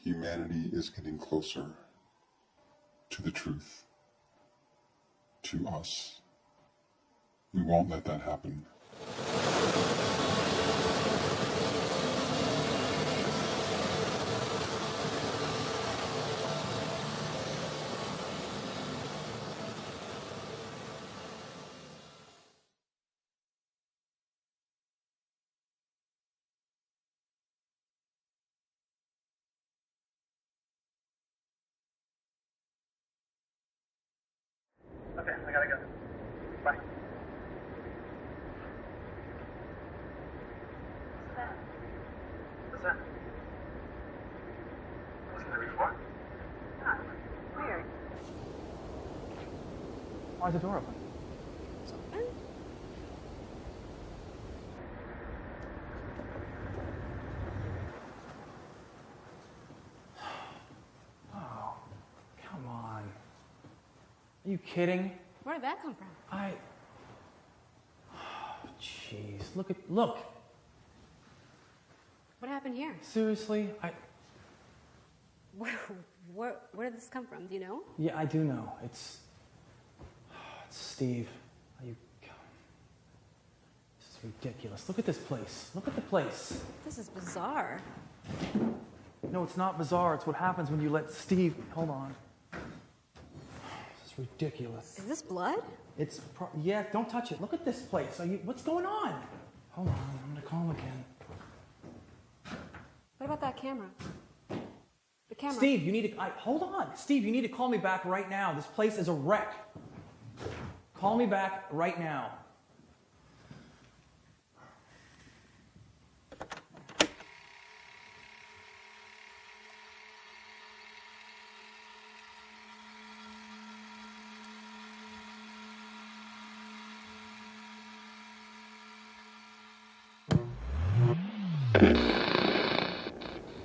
humanity is getting closer to the truth, to us. We won't let that happen. Okay, I gotta go. Bye. What's that? Wasn't there before? Huh. Weird. Why's the door open? It's open? Oh, come on. Are you kidding? Where did that come from? Jeez, look. What happened here? Seriously, Where did this come from? Do you know? Yeah, I do know. It's Steve. Are you? This is ridiculous. Look at this place. Look at the place. This is bizarre. No, it's not bizarre. It's what happens when you let Steve. Hold on. This is ridiculous. Is this blood? Yeah, don't touch it. Look at this place. What's going on? Hold on, I'm gonna call him again. What about that camera? The camera. Steve, you need to. Hold on. Steve, you need to call me back right now. This place is a wreck. Call me back right now.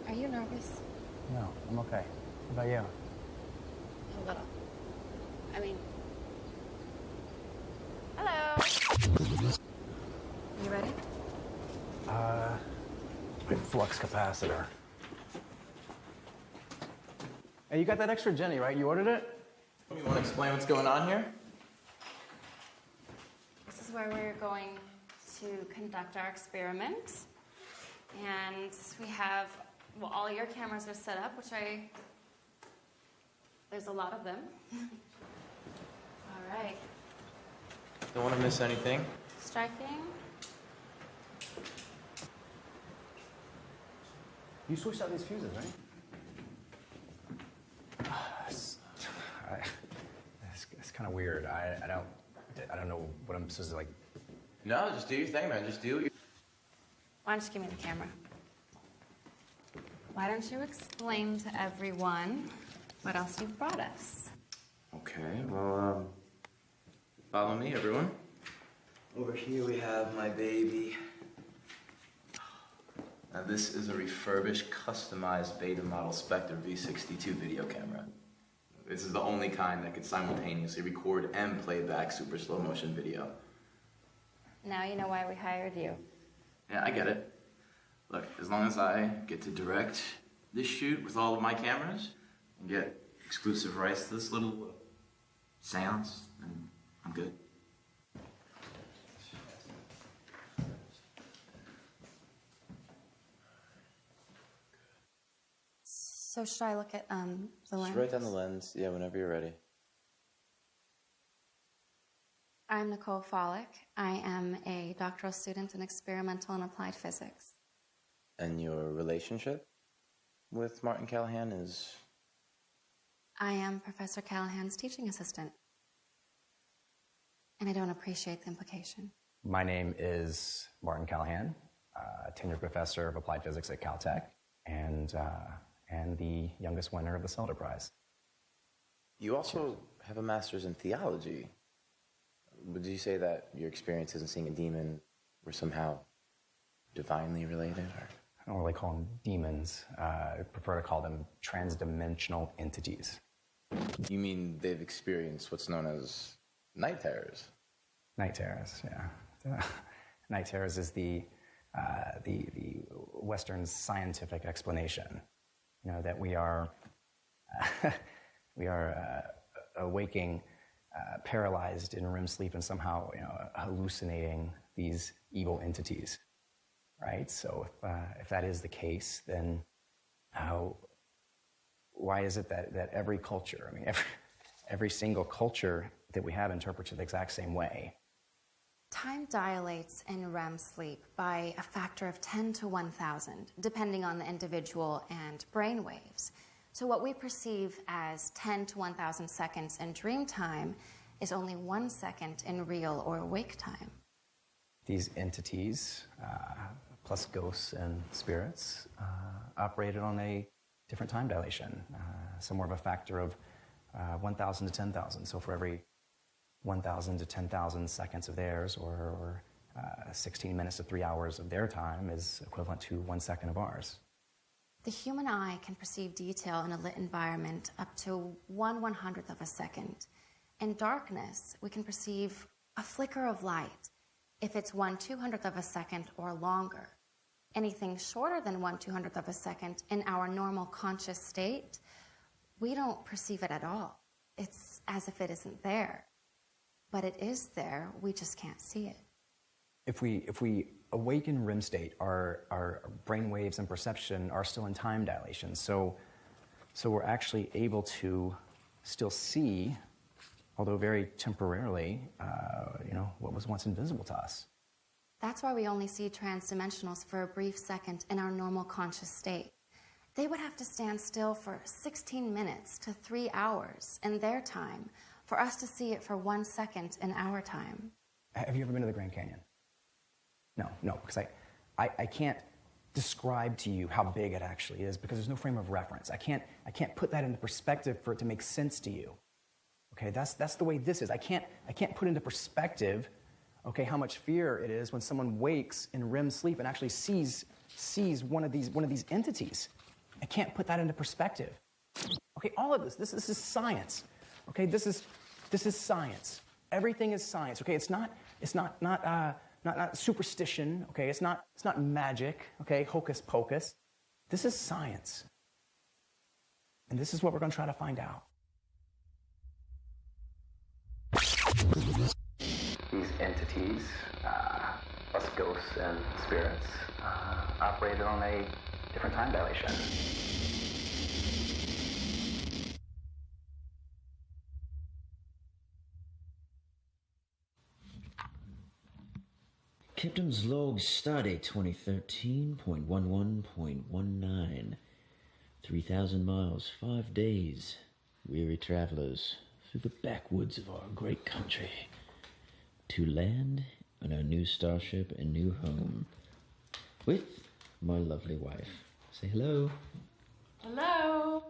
Are you nervous? No, I'm okay. How about you? A little. I mean... Hello? You ready? My flux capacitor. Hey, you got that extra Jenny, right? You ordered it? You want to explain what's going on here? This is where we're going to conduct our experiment. And we have, well, all your cameras are set up, there's a lot of them. All right. Don't want to miss anything. Striking. You switched out these fuses, right? It's kind of weird. I don't know what I'm supposed to like. No, just do your thing, man. Just do it. Why don't you give me the camera? Why don't you explain to everyone what else you've brought us? Okay, well, follow me, everyone. Over here we have my baby. Now this is a refurbished, customized beta model Spectre V62 video camera. This is the only kind that can simultaneously record and play back super slow motion video. Now you know why we hired you. Yeah, I get it. Look, as long as I get to direct this shoot with all of my cameras and get exclusive rights to this little seance, then I'm good. So should I look at the lens? Just write down the lens, yeah, whenever you're ready. I'm Nicole Follick. I am a doctoral student in experimental and applied physics. And your relationship with Martin Callahan is? I am Professor Callahan's teaching assistant. And I don't appreciate the implication. My name is Martin Callahan, tenured professor of applied physics at Caltech, and the youngest winner of the Selder Prize. You also have a master's in theology. Would you say that your experiences in seeing a demon were somehow divinely related? Or? I don't really call them demons. I prefer to call them transdimensional entities. You mean they've experienced what's known as night terrors? Night terrors, yeah. Night terrors is the Western scientific explanation that we are we are awaking, paralyzed in REM sleep, and somehow hallucinating these evil entities, right? So if that is the case, then why is it that every culture, I mean, every single culture that we have interprets it the exact same way? Time dilates in REM sleep by a factor of 10 to 1,000, depending on the individual and brain waves. So what we perceive as 10 to 1,000 seconds in dream time is only 1 second in real or awake time. These entities, plus ghosts and spirits, operated on a different time dilation, somewhere of a factor of 1,000 to 10,000. So for every 1,000 to 10,000 seconds of theirs, or 16 minutes to 3 hours of their time, is equivalent to 1 second of ours. The human eye can perceive detail in a lit environment up to 1/100th of a second. In darkness, we can perceive a flicker of light if it's 1/200th of a second or longer. Anything shorter than 1/200th of a second in our normal conscious state, we don't perceive it at all. It's as if it isn't there. But it is there, we just can't see it. If we awaken REM state, our brain waves and perception are still in time dilation. So we're actually able to still see, although very temporarily, what was once invisible to us. That's why we only see transdimensionals for a brief second in our normal conscious state. They would have to stand still for 16 minutes to 3 hours in their time for us to see it for 1 second in our time. Have you ever been to the Grand Canyon? No, because I can't describe to you how big it actually is, because there's no frame of reference. I can't put that into perspective for it to make sense to you. Okay, that's the way this is. I can't put into perspective, okay, how much fear it is when someone wakes in REM sleep and actually sees one of these entities. I can't put that into perspective. Okay, all of this is science. Okay, this is science. Everything is science. Okay, it's not superstition. Okay, it's not magic. Okay, hocus pocus. This is science, and this is what we're going to try to find out. These entities, plus ghosts and spirits, operated on a different time dilation. Captain's log stardate 2013.11.19. 3,000 miles, 5 days. Weary travelers through the backwoods of our great country to land on our new starship and new home with my lovely wife. Say hello. Hello.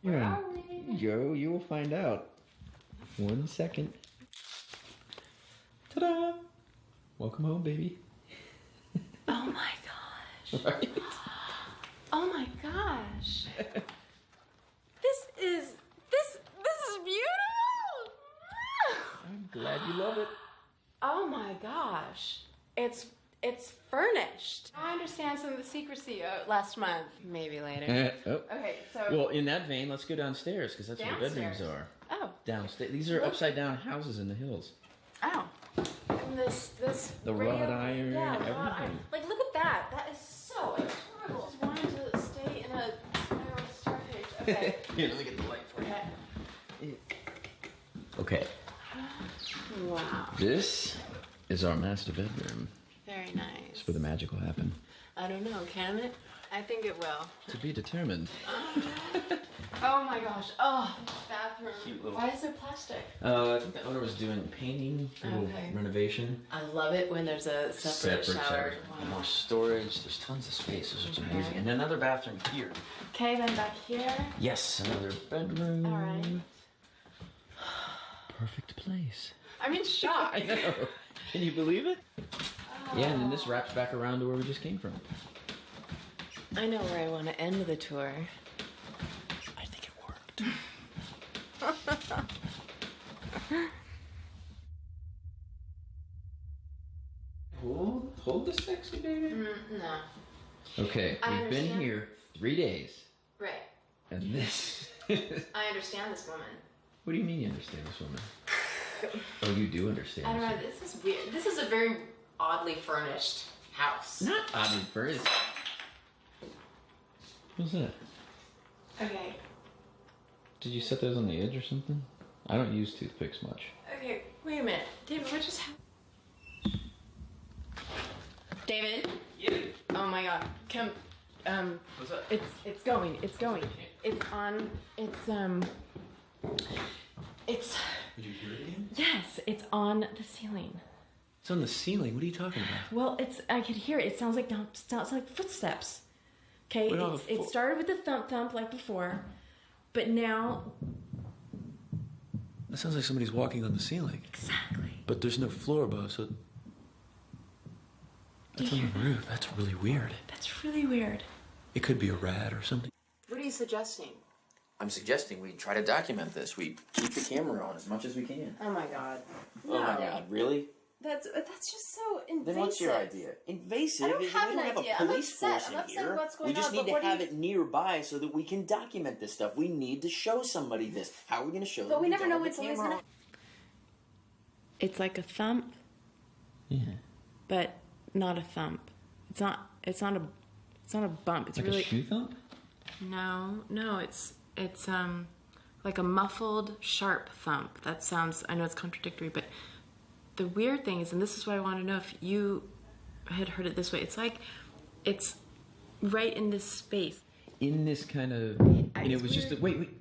Where are we? Yo, you will find out. 1 second. Ta-da! Welcome home, baby. Oh my gosh. Right? Oh my gosh. This is beautiful. I'm glad you love it. Oh my gosh. It's furnished. I understand some of the secrecy last month. Maybe later. Okay, so Well, in that vein, let's go downstairs, because that's where the bedrooms Downstairs. are. Oh. Downstairs. These are upside down houses in the hills. Oh. And this The radio- wrought iron, yeah, wrought everything. iron. Like, look at that. That is so adorable. I just wanted to stay in a spiral starfish. Okay. Here, let me get the light for you. Okay. Okay, Wow. this is our master bedroom. Very nice. It's where the magic will happen. I don't know, can it? I think it will. To be determined. Oh my gosh. Oh, bathroom. Cute little- Why is there plastic? I think the owner was doing painting, a little Okay. renovation. I love it when there's a separate shower. Wow. More storage. There's tons of space. This is amazing. And another bathroom here. Okay, then back here. Yes, another bedroom. All right. Perfect place. I'm in shock. I know. Can you believe it? Yeah, and then this wraps back around to where we just came from. I know where I want to end the tour. I think it worked. Hold the sexy baby. No. Okay, I we've been understand. here 3 days. Right. And this. I understand this woman. What do you mean you understand this woman? Oh, you do understand. I don't know. This is weird. This is a very oddly furnished house. Not oddly furnished. What's that? Okay. Did you set those on the edge or something? I don't use toothpicks much. Okay. Wait a minute, David. What just happened? David. Yeah. Oh my God. Come. What's up? It's going. It's going. It's on. It's. Did you hear it again? Yes. It's on the ceiling. It's on the ceiling. What are you talking about? Well, I could hear it. It sounds like footsteps. Okay. We don't have It started with the thump like before, but now. That sounds like somebody's walking on the ceiling. Exactly. But there's no floor above, so. That's on the roof. That's really weird. That's really weird. It could be a rat or something. What are you suggesting? I'm suggesting we try to document this. We keep the camera on as much as we can. Oh my God. Oh my God, really? That's just so invasive. Then what's your idea? Invasive? I don't is have we don't an have idea. a I'm police upset. force I'm in upset here. what's going We just on, need but to what do have you- it nearby so that we can document this stuff. We need to show somebody this. How are we going to show them? But we never don't know have when the somebody's camera gonna. It's like a thump, Yeah. but not a thump. It's not a bump. It's Like really a shoe thump? no. It's like a muffled, sharp thump. That sounds. I know it's contradictory, but the weird thing is, and this is why I want to know if you had heard it this way. It's like it's right in this space. In this kind of. And it it's was just. weird. Wait.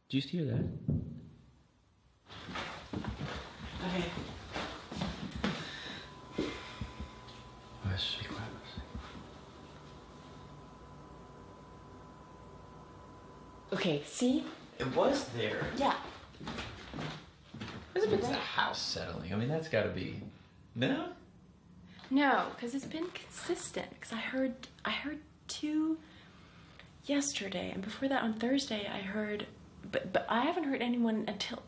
Did you just hear that? Okay. Oh, let's just be quiet. Okay. See? It was there. Yeah. It's a house settling. I mean, that's got to be. No? No, because it's been consistent. Because I heard two yesterday, and before that on Thursday I heard, but I haven't heard anyone until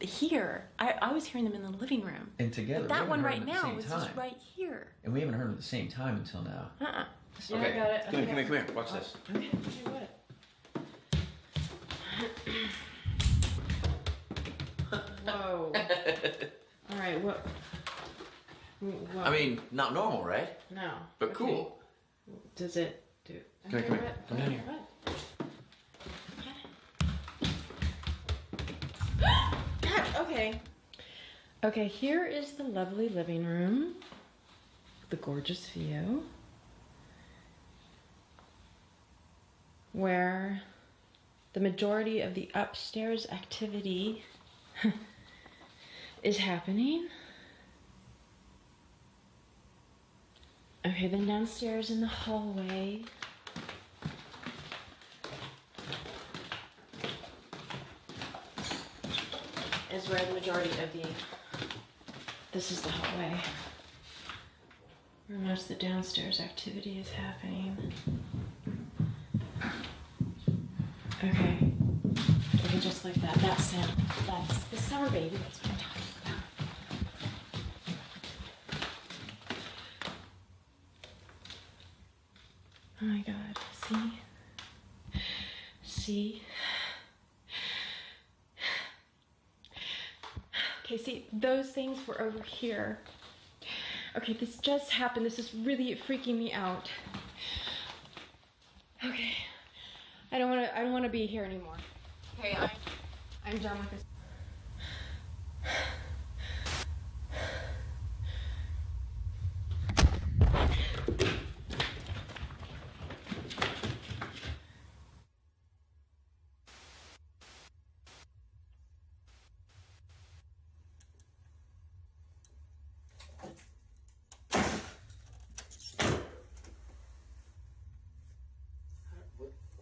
here. I was hearing them in the living room. And together. But we that haven't one heard right them at the now same was time. just right here. And we haven't heard them at the same time until now. Yeah, I got it. Come here. Watch this. Okay, what? Whoa. All right, what? Whoa. I mean, not normal, right? no. But Okay. cool. Does it do? Come here. what? Come down here. What? God, okay. Okay, here is the lovely living room. The gorgeous view. Where the majority of the upstairs activity is happening. Okay, then downstairs in the hallway. Is where the majority of the. This is the hallway. Where most of the downstairs activity is happening. Okay. Okay, just like that. That sound. That's the summer baby. That's what I'm talking about. Oh my God. See? Okay, see, those things were over here. Okay, this just happened. This is really freaking me out. Okay. I don't want to be here anymore. Okay, I'm done with this.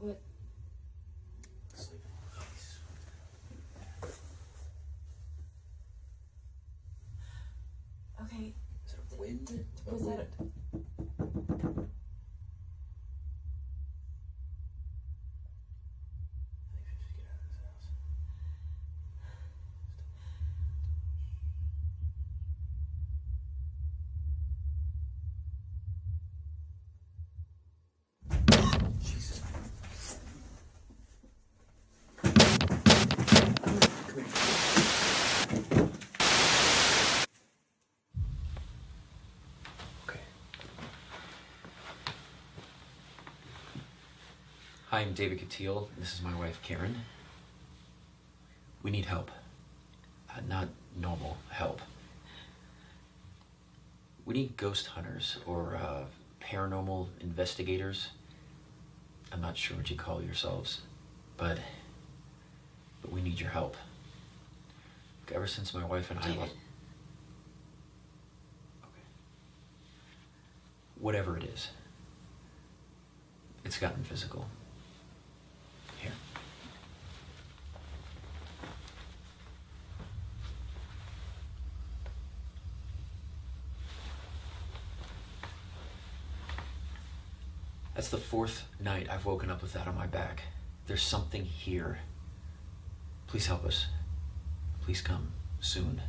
What? Okay. Is it wind? Was that Jesus I'm David Cattil. This is my wife, Karen. We need help. Not normal help. We need ghost hunters or paranormal investigators. I'm not sure what you call yourselves, but we need your help. Ever since my wife and I lost... Okay. Whatever it is, it's gotten physical. Here. That's the 4th night I've woken up with that on my back. There's something here. Please help us. Please come soon.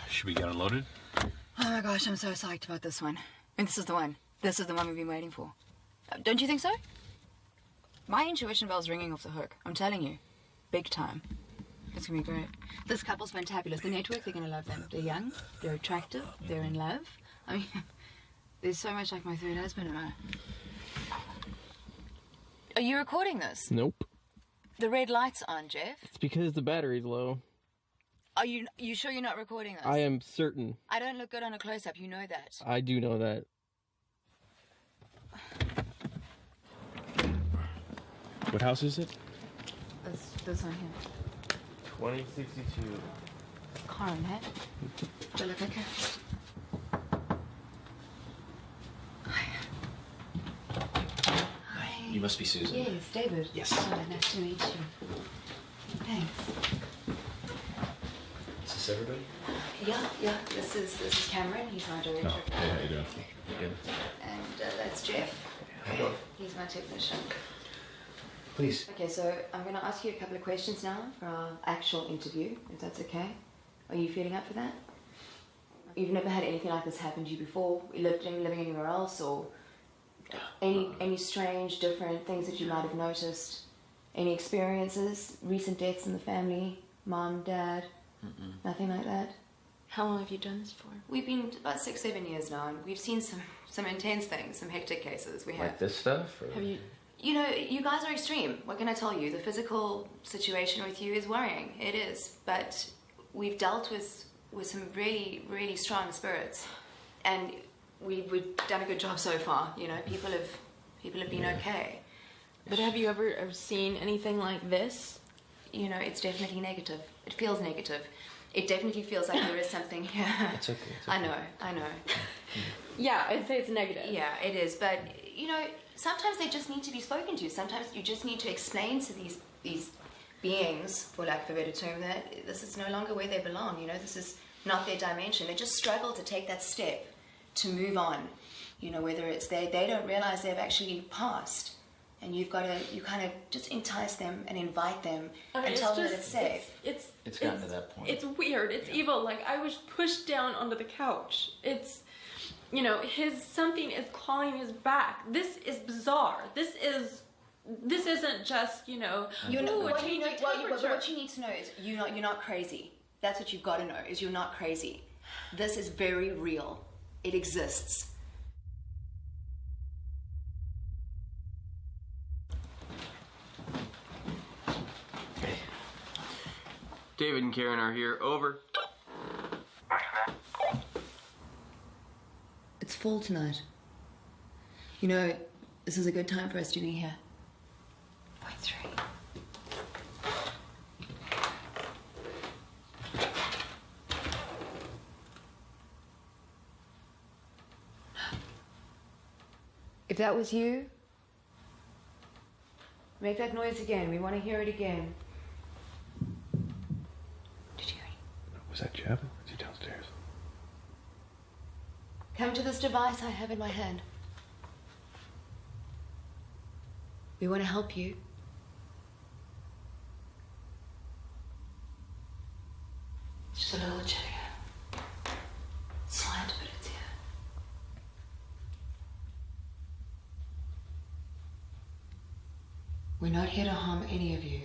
Should we get unloaded? Oh my gosh, I'm so psyched about this one. And this is the one. This is the one we've been waiting for. Don't you think so? My intuition bell's ringing off the hook. I'm telling you. Big time. It's gonna be great. This couple's fantabulous. The network, they're gonna love them. They're young, they're attractive, they're in love. I mean, they're so much like my third husband and I. Are you recording this? Nope. The red light's on, Jeff. It's because the battery's low. Are you sure you're not recording this? I am certain. I don't look good on a close-up, you know that. I do know that. What house is it? This one here. 2062. Karen, hey? Do you look okay? You must be Susan. Yes, David. Yes. Oh, nice to meet you. Thanks. Is this everybody? Yeah. This is Cameron. He's my director. Oh, hey, how you doing? Good. And that's Jeff. Hey. He's my technician. Please. Okay, so I'm going to ask you a couple of questions now for our actual interview, if that's okay. Are you feeling up for that? You've never had anything like this happen to you before? Living anywhere else, or any strange, different things that you might have noticed? Any experiences? Recent deaths in the family? Mom, dad? Nothing like that? How long have you done this for? We've been about 6-7 years now, and we've seen some intense things, some hectic cases. We have. Like this stuff? Or? Have you? You know, you guys are extreme. What can I tell you? The physical situation with you is worrying. It is. But we've dealt with some really, really strong spirits. And we've done a good job so far. You know, people have been okay. But have you ever seen anything like this? You know, it's definitely negative. It feels negative. It definitely feels like there is something here. It's okay. I know. Yeah, I'd say it's negative. Yeah, it is. But, you know, sometimes they just need to be spoken to. Sometimes you just need to explain to these beings, for lack of a better term, that this is no longer where they belong. You know, this is not their dimension. They just struggle to take that step to move on. You know, whether it's they don't realize they've actually passed. And you kind of just entice them and invite them and tell them that it's safe. It's gotten to that point. It's weird. It's evil. Like, I was pushed down onto the couch. It's, you know, something is clawing his back. This is bizarre. This isn't just, you know, What you need to know is you're not crazy. That's what you've got to know, is you're not crazy. This is very real. It exists. David and Karen are here. Over. It's full tonight. You know, this is a good time for us to be here. Point 3. If that was you, make that noise again. We want to hear it again. Did you hear it? Was that Jeff? Is he downstairs? Come to this device I have in my hand. We want to help you. It's just a little chilly. It's slight, but it's here. We're not here to harm any of you.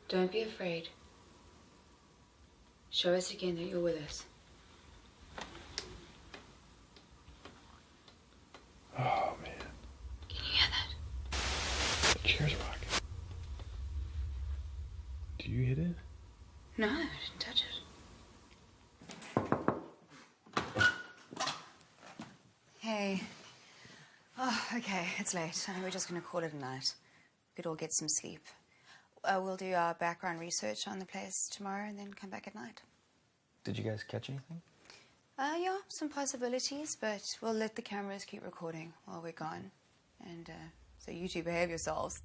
Don't be afraid. Show us again that you're with us. Oh, man. Can you hear that? The chair's rocking. Do you hit it? No, I didn't touch it. Hey. Oh, okay, it's late. I think we're just going to call it a night. We could all get some sleep. We'll do our background research on the place tomorrow and then come back at night. Did you guys catch anything? Yeah, some possibilities, but we'll let the cameras keep recording while we're gone. And so you two behave yourselves.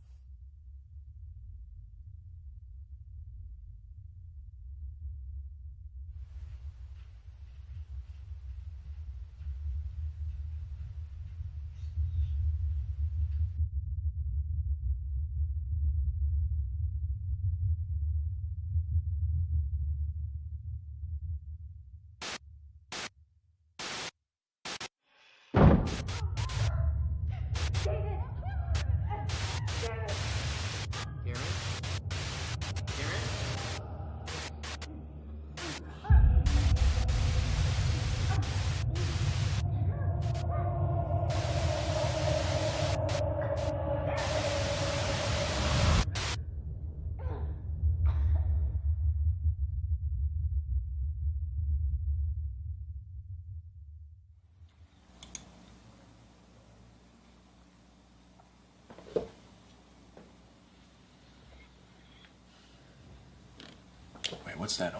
Wait, what's that?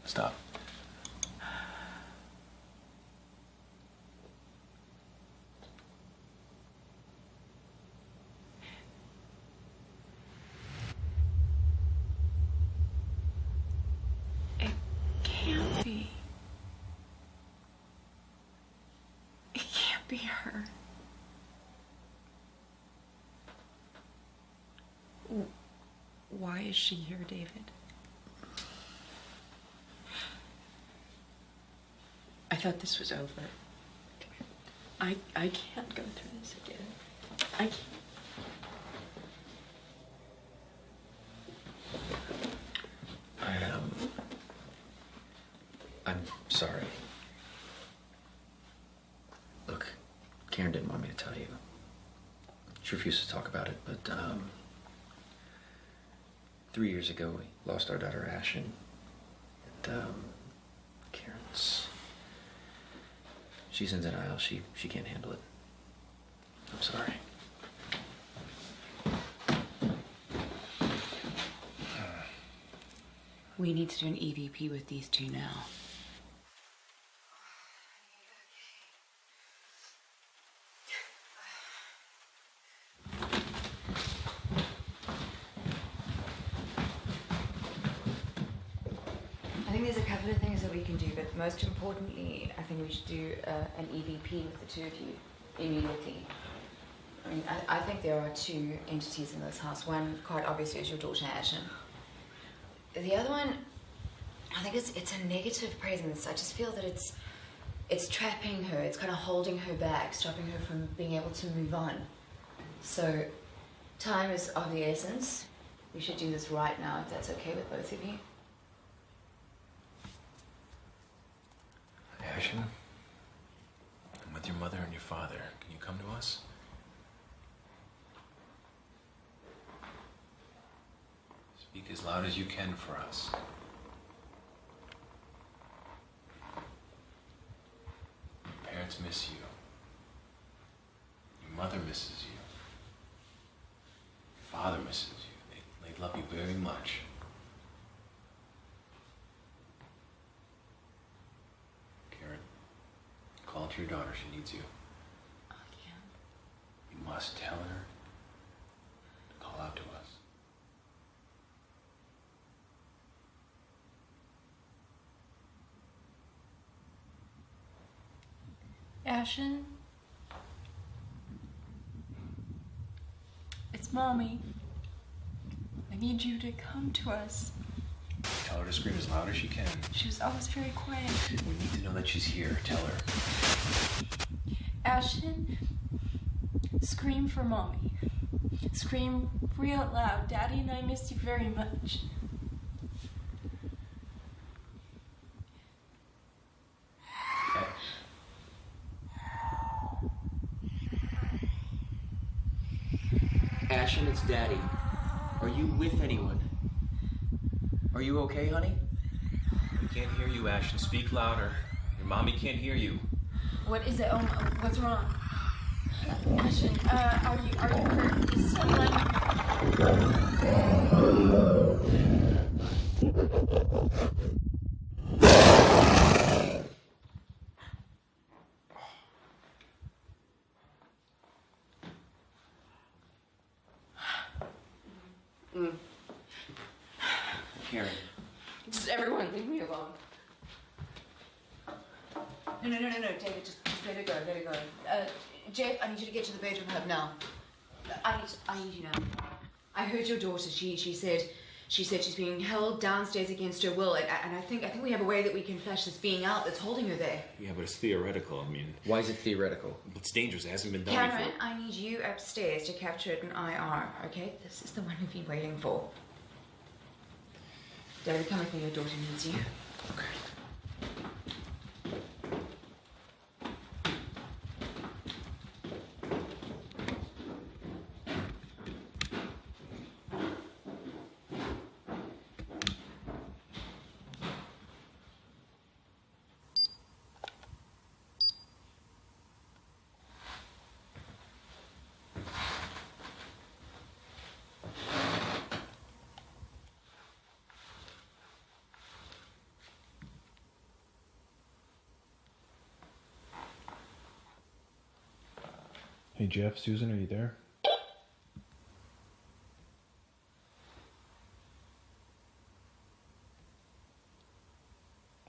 Stop. Can't be. It can't be her. Why is she here, David? I thought this was over. I can't go through this again. I can't. I'm sorry. Look, Karen didn't want me to tell you. She refused to talk about it, but 3 years ago we lost our daughter Ashen. And she's in denial. She can't handle it. I'm sorry. We need to do an EVP with these two now. I think there's a couple of things that we can do, but most importantly, I think we should do an EVP with the two of you immediately. I mean, I think there are two entities in this house. One, quite obviously, is your daughter Ashen. The other one, I think it's a negative presence. I just feel that it's trapping her. It's kind of holding her back, stopping her from being able to move on. So, time is of the essence. We should do this right now, if that's okay with both of you. Ashen, I'm with your mother and your father. Can you come to us? Speak as loud as you can for us. Your parents miss you. Your mother misses you. Your father misses you. They love you very much. Karen, call to your daughter. She needs you. I can't. You must tell her to call out to us. Ashen? It's Mommy. I need you to come to us. Tell her to scream as loud as she can. She was always very quiet. We need to know that she's here. Tell her. Ashton, scream for mommy. Scream real loud. Daddy and I miss you very much. Ashton, it's Daddy. Are you with anyone? Are you okay, honey? We can't hear you, Ashton. Speak louder. Your mommy can't hear you. What is it? Oh, what's wrong? Ashton, are you hurt? Is someone... Karen. Just everyone, leave me alone. No, David, just let it go, let it go. Jeff, I need you to get to the bedroom hub now. I need you now. I heard your daughter. She said she's being held downstairs against her will, and I think we have a way that we can flash this being out that's holding her there. Yeah, but it's theoretical. I mean, Why is it theoretical? it's dangerous. It hasn't been done Cameron, before. I need you upstairs to capture it in IR, okay? This is the one we've been waiting for. David, come with me. Your daughter needs you. Okay. Hey, Jeff, Susan, are you there?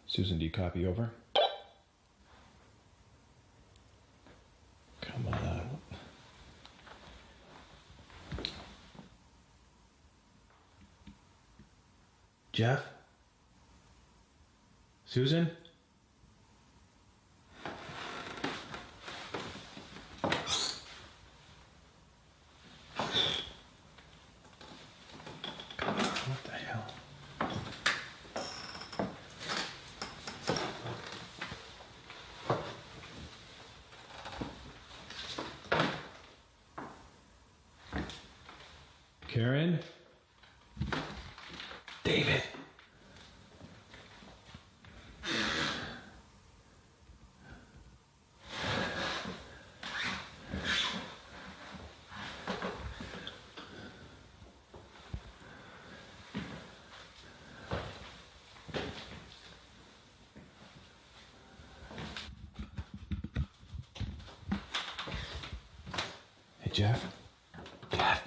Susan, do you copy? Over? Come on. Jeff? Susan? What the hell? Karen? David. Hey, Jeff? Jeff?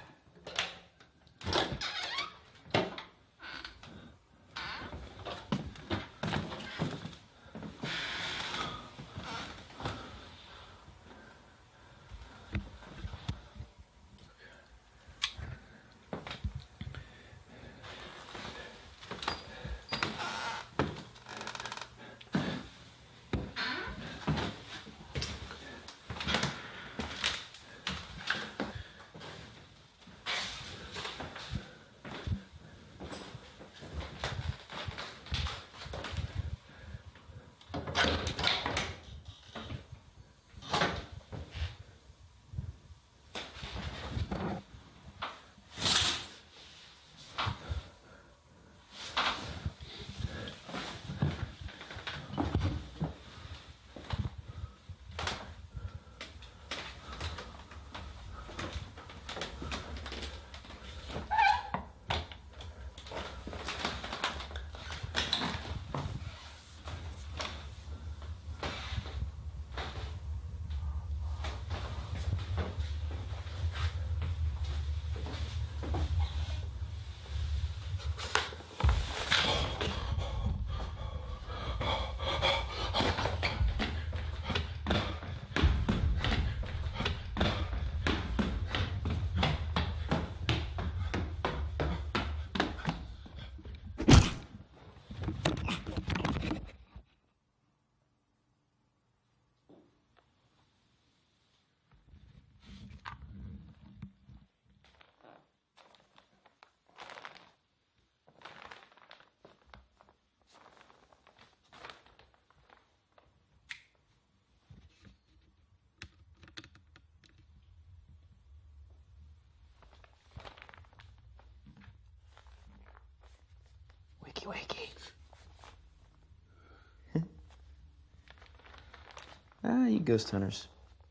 Ah, you ghost hunters.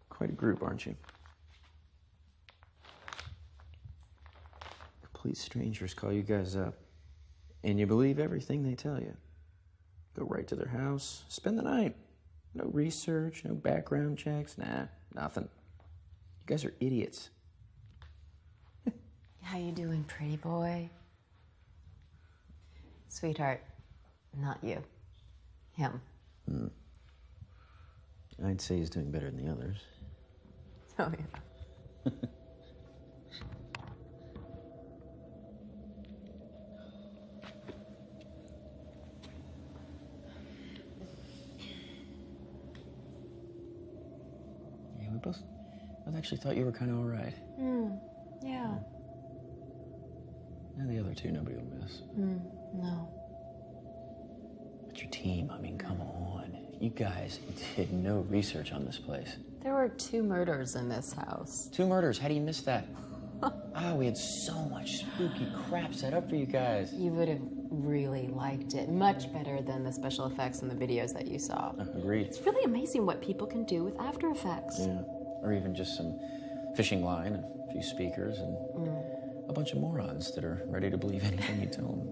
Quite a group, aren't you? Complete strangers call you guys up, and you believe everything they tell you. Go right to their house, spend the night. No research, no background checks, nah, nothing. You guys are idiots. How you doing, pretty boy? Sweetheart, not you. Him. I'd say he's doing better than the others. Oh, yeah. Yeah, we both actually thought you were kind of all right. Yeah. And the other two, nobody will miss. No. But your team, I mean, come on. You guys did no research on this place. There were 2 murders in this house. 2 murders, how do you miss that? We had so much spooky crap set up for you guys. You would have really liked it. Much better than the special effects and the videos that you saw. Agreed. It's really amazing what people can do with After Effects. Yeah, or even just some fishing line, and a few speakers, and a bunch of morons that are ready to believe anything you tell them.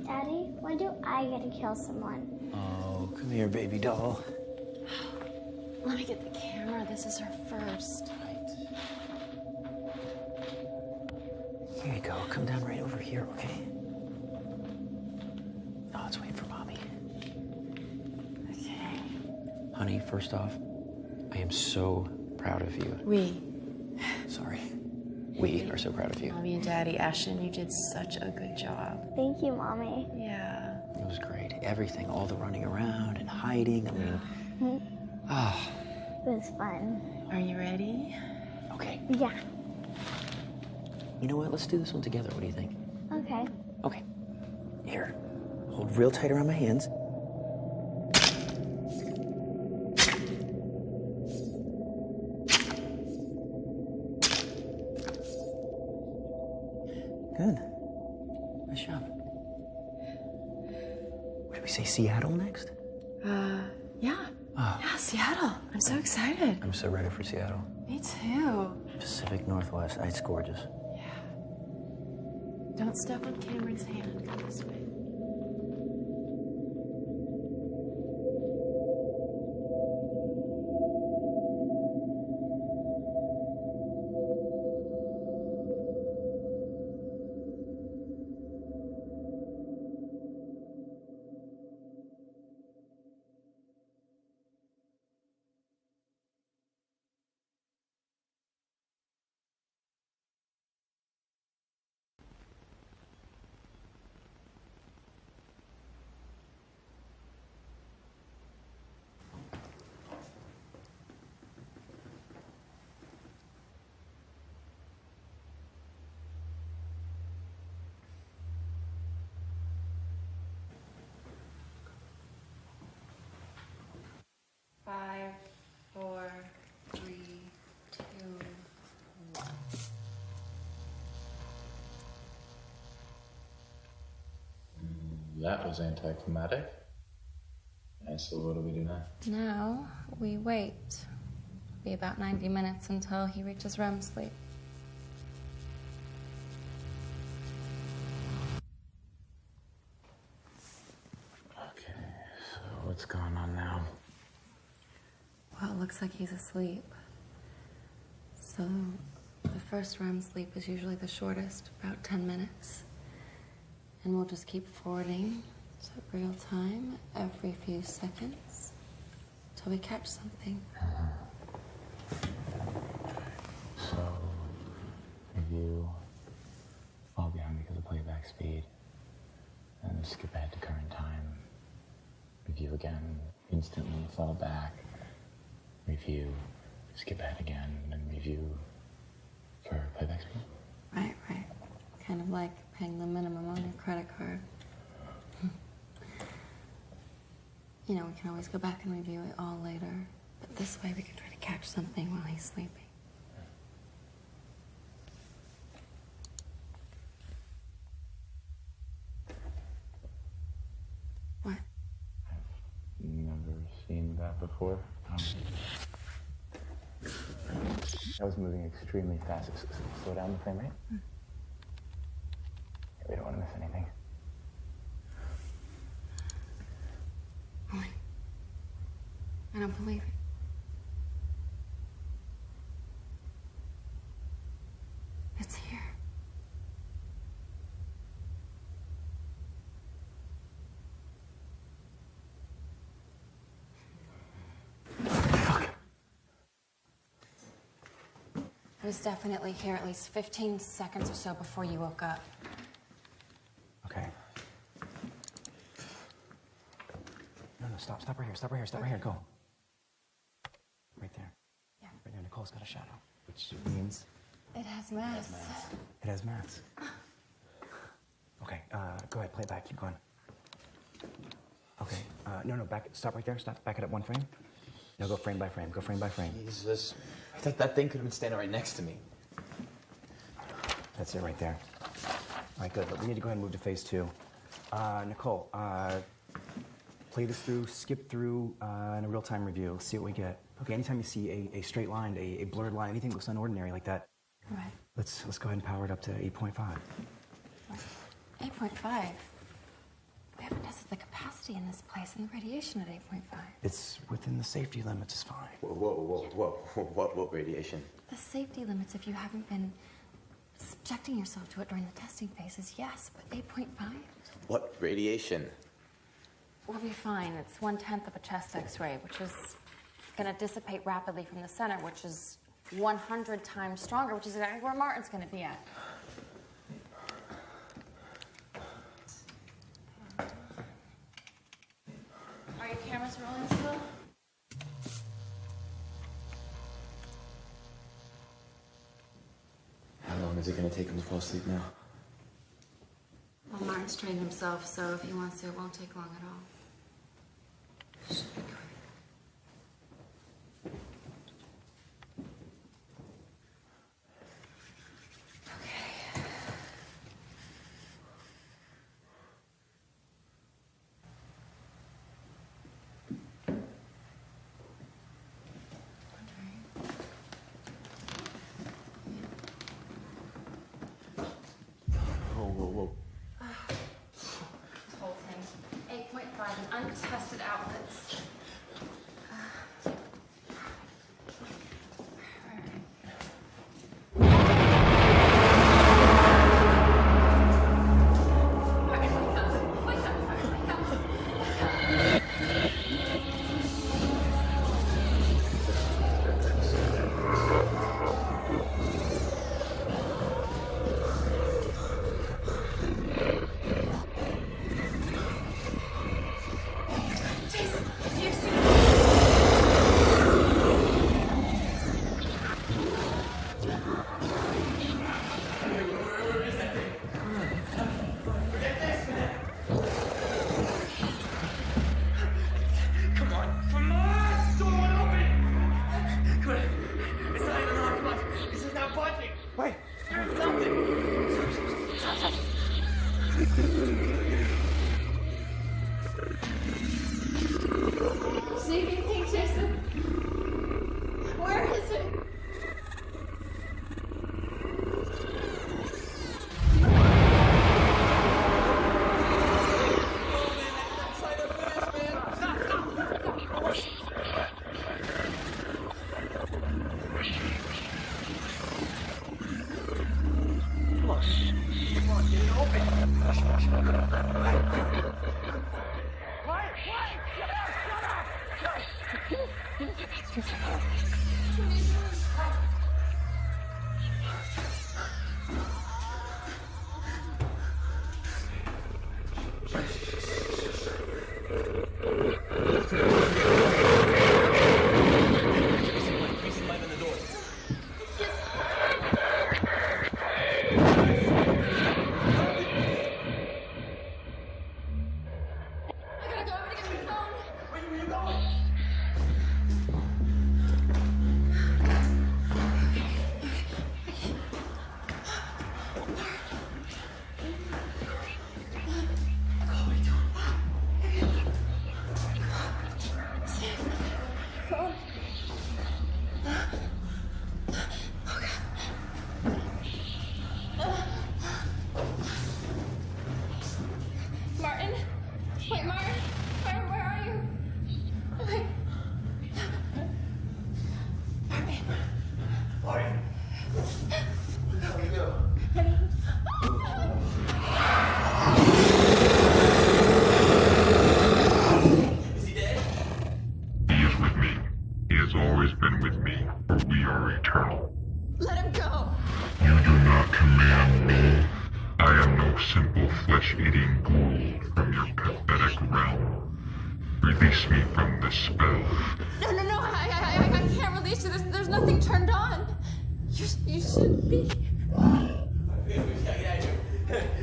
Daddy, why do I get to kill someone? Oh, come here, baby doll. Let me get the camera. This is her first. Here you go. Come down right over here, okay? Oh, let's wait for Mommy. Okay. Honey, first off, I am so proud of you. Sorry. We are so proud of you. Mommy and Daddy, Ashton, you did such a good job. Thank you, Mommy. Yeah. It was great. Everything, all the running around and hiding. I mean, It was fun. Are you ready? Okay. Yeah. You know what? Let's do this one together. What do you think? Okay. Okay. Here. Hold real tight around my hands. Good. Nice job. What did we say? Seattle next? Yeah. Yeah, Seattle. I'm so excited. I'm so ready for Seattle. Me too. Pacific Northwest. It's gorgeous. Don't step on Cameron's hand. Go this way. Five, four, three, two, one. That was anticlimactic. And so what do we do now? Now we wait. It'll be about 90 minutes until he reaches REM sleep. Okay, so what's going on now? Well, it looks like he's asleep. So the first REM sleep is usually the shortest, about 10 minutes. And we'll just keep forwarding to real time every few seconds till we catch something. So, if you fall behind because of playback speed, and skip ahead to current time, review again, instantly fall back, review, skip ahead again, then review for playback speed. Right. Kind of like paying the minimum on your credit card. You know, we can always go back and review it all later, but this way we can try to catch something while he's sleeping. before. I was moving extremely fast. Slow down the frame rate. We don't want to miss anything. I don't believe it. It's here. It was definitely here at least 15 seconds or so before you woke up. Okay. No, stop right here, stop right here, go. Right there. Yeah. Right there, Nicole's got a shadow, which means It has mass. it has mass. Okay, go ahead, play it back, keep going. Okay, no, stop right there, back it up one frame. No, go frame by frame, Jesus. I thought that thing could have been standing right next to me. That's it right there. All right, good, but we need to go ahead and move to phase 2. Nicole, play this through, skip through in a real-time review, see what we get. Okay, anytime you see a straight line, a blurred line, anything that looks unordinary like that, Right. let's go ahead and power it up to 8.5. 8.5. We haven't tested the capacity in this place and the radiation at 8.5. It's within the safety limits, it's fine. Whoa. What radiation? The safety limits, if you haven't been subjecting yourself to it during the testing phases, yes, but 8.5? What radiation? We'll be fine. It's 1/10 of a chest x-ray, which is going to dissipate rapidly from the center, which is 100 times stronger, which is exactly where Martin's going to be at. Are your cameras rolling still? How long is it going to take him to fall asleep now? Well, Martin's trained himself, so if he wants to, it won't take long at all. Should be quick. Whoa. This whole thing. 8.5 and untested outlets. See anything, Jason? Where is it? simple flesh-eating ghoul from your pathetic realm. Release me from this spell. No, I can't release you. There's nothing turned on. You shouldn't be.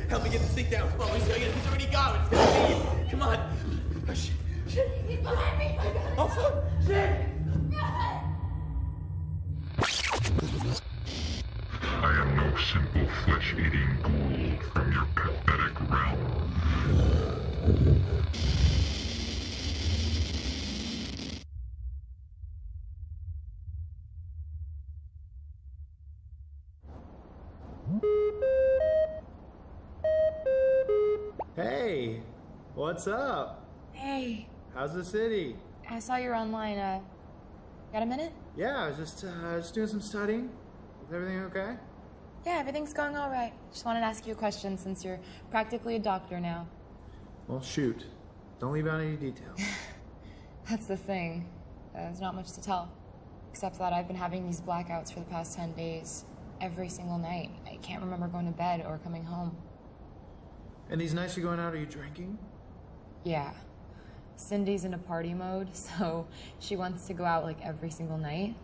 Help me get this thing down. Come on, he's already gone. It's gonna leave. Come on. Oh, shit. He's behind me. Oh, fuck. Shit. I am no simple flesh-eating ghoul from your pathetic realm. Hey, what's up? Hey, How's the city? I saw you're online. Got a minute? Yeah, I was just doing some studying. Is everything okay? Yeah, everything's going all right. Just wanted to ask you a question since you're practically a doctor now. Well, shoot. Don't leave out any details. That's the thing. There's not much to tell. Except that I've been having these blackouts for the past 10 days. Every single night. I can't remember going to bed or coming home. And these nights you're going out, are you drinking? Yeah. Cindy's in a party mode, so she wants to go out like every single night.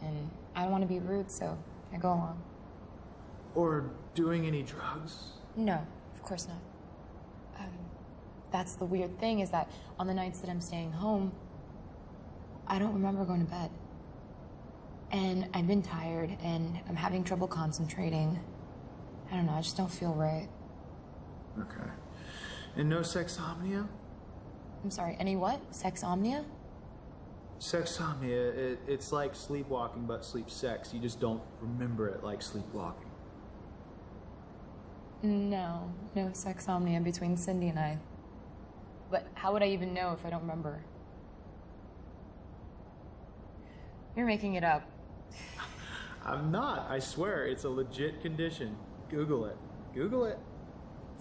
And I don't want to be rude, so I go along. Or doing any drugs? No, of course not. That's the weird thing, is that on the nights that I'm staying home, I don't remember going to bed. And I've been tired, and I'm having trouble concentrating. I don't know, I just don't feel right. Okay. And no sexomnia? I'm sorry, any what? Sexomnia? Sexomnia, it's like sleepwalking but sleep sex. You just don't remember it like sleepwalking. No sexomnia between Cindy and I. But how would I even know if I don't remember? You're making it up. I'm not, I swear. It's a legit condition. Google it. Google it.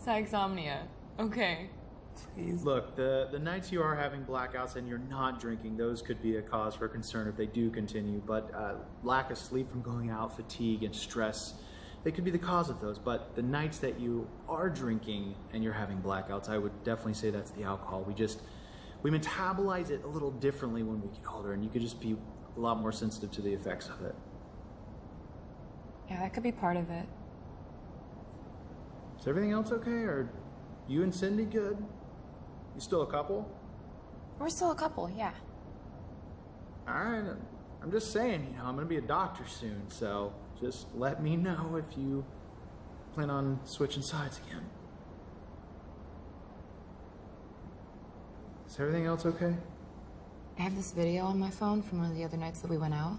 Sexomnia. Okay. Please. Look, the nights you are having blackouts and you're not drinking, those could be a cause for concern if they do continue. But lack of sleep from going out, fatigue, and stress, they could be the cause of those. But the nights that you are drinking and you're having blackouts, I would definitely say that's the alcohol. We metabolize it a little differently when we get older, and you could just be a lot more sensitive to the effects of it. Yeah, that could be part of it. Is everything else okay? Are you and Cindy good? You still a couple? We're still a couple, yeah. Alright, I'm just saying, I'm gonna be a doctor soon, so just let me know if you plan on switching sides again. Is everything else okay? I have this video on my phone from one of the other nights that we went out.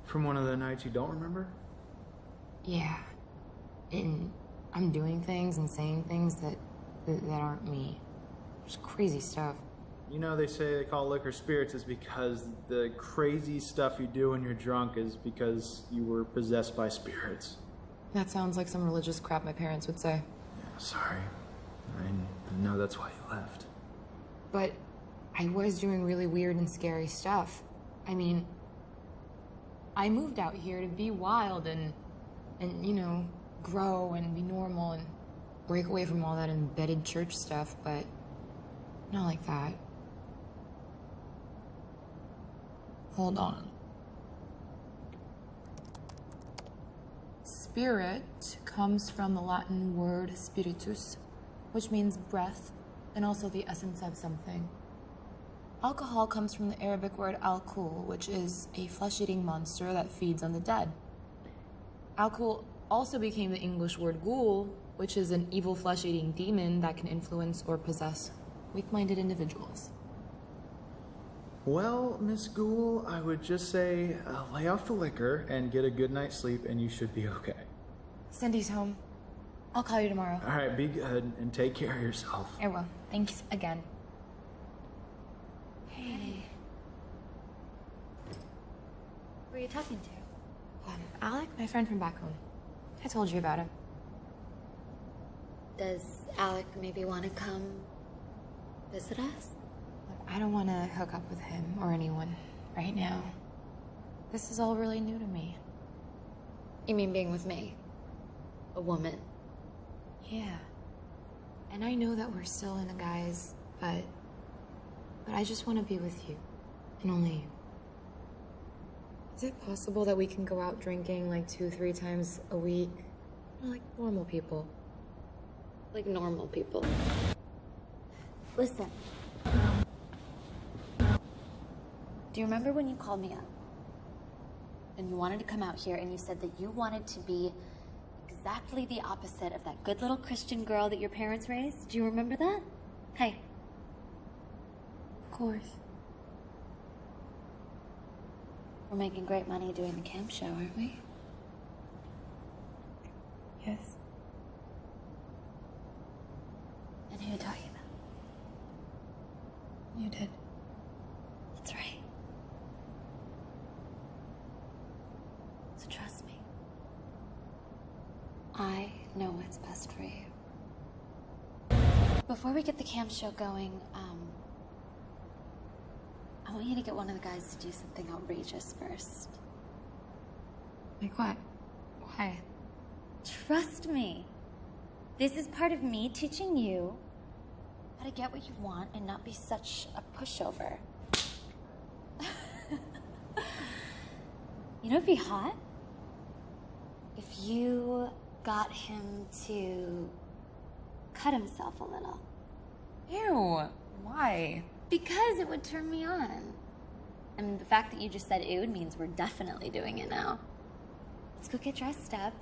From one of the nights you don't remember? Yeah. And I'm doing things and saying things that aren't me. Just crazy stuff. They say they call liquor spirits is because the crazy stuff you do when you're drunk is because you were possessed by spirits. That sounds like some religious crap my parents would say. Yeah, sorry. I know that's why you left. But I was doing really weird and scary stuff. I mean, I moved out here to be wild and grow and be normal and break away from all that embedded church stuff, but not like that. Hold on. Spirit comes from the Latin word spiritus, which means breath and also the essence of something. Alcohol comes from the Arabic word al-kul, which is a flesh-eating monster that feeds on the dead. Al-kul also became the English word ghoul, which is an evil flesh-eating demon that can influence or possess weak-minded individuals. Well, Miss Ghoul, I would just say lay off the liquor and get a good night's sleep and you should be okay. Cindy's home. I'll call you tomorrow. All right, be good and take care of yourself. I will. Thanks again. Hey. Who are you talking to? Alec, my friend from back home. I told you about him. Does Alec maybe want to come visit us? I don't want to hook up with him or anyone right now. This is all really new to me. You mean being with me? A woman? Yeah. And I know that we're still in the guys, but I just want to be with you. And only you. Is it possible that we can go out drinking like 2-3 times a week? Like normal people. Like normal people. Listen. Do you remember when you called me up? And you wanted to come out here and you said that you wanted to be exactly the opposite of that good little Christian girl that your parents raised? Do you remember that? Hey. Of course. We're making great money doing the camp show, aren't we? Yes. And who taught you that? You did. That's right. So trust me. I know what's best for you. Before we get the camp show going, I want you to get one of the guys to do something outrageous first. Like what? Why? Trust me. This is part of me teaching you how to get what you want and not be such a pushover. You know what'd be hot? If you got him to cut himself a little. Ew. Why? Because it would turn me on. And the fact that you just said ew means we're definitely doing it now. Let's go get dressed up,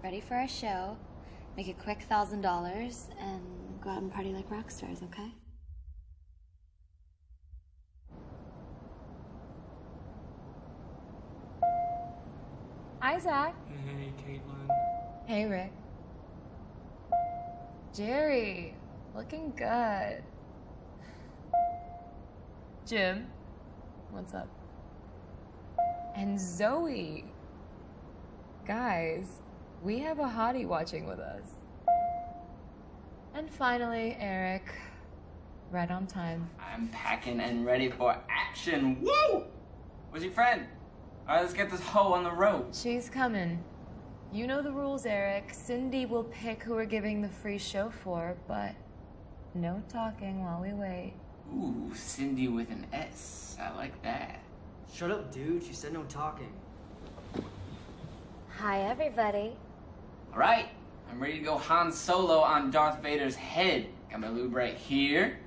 ready for our show, make a quick $1,000, and go out and party like rock stars, okay? Hi, Zach. Hey, Caitlin. Hey, Rick. Jerry, looking good. Jim, what's up? And Zoe. Guys, we have a hottie watching with us. And finally, Eric. Right on time. I'm packing and ready for action. Woo! Where's your friend? All right, let's get this hoe on the road. She's coming. You know the rules, Eric. Cindy will pick who we're giving the free show for, but no talking while we wait. Ooh, Cindy with an S. I like that. Shut up, dude. She said no talking. Hi, everybody. All right, I'm ready to go Han Solo on Darth Vader's head. Got my lube right here.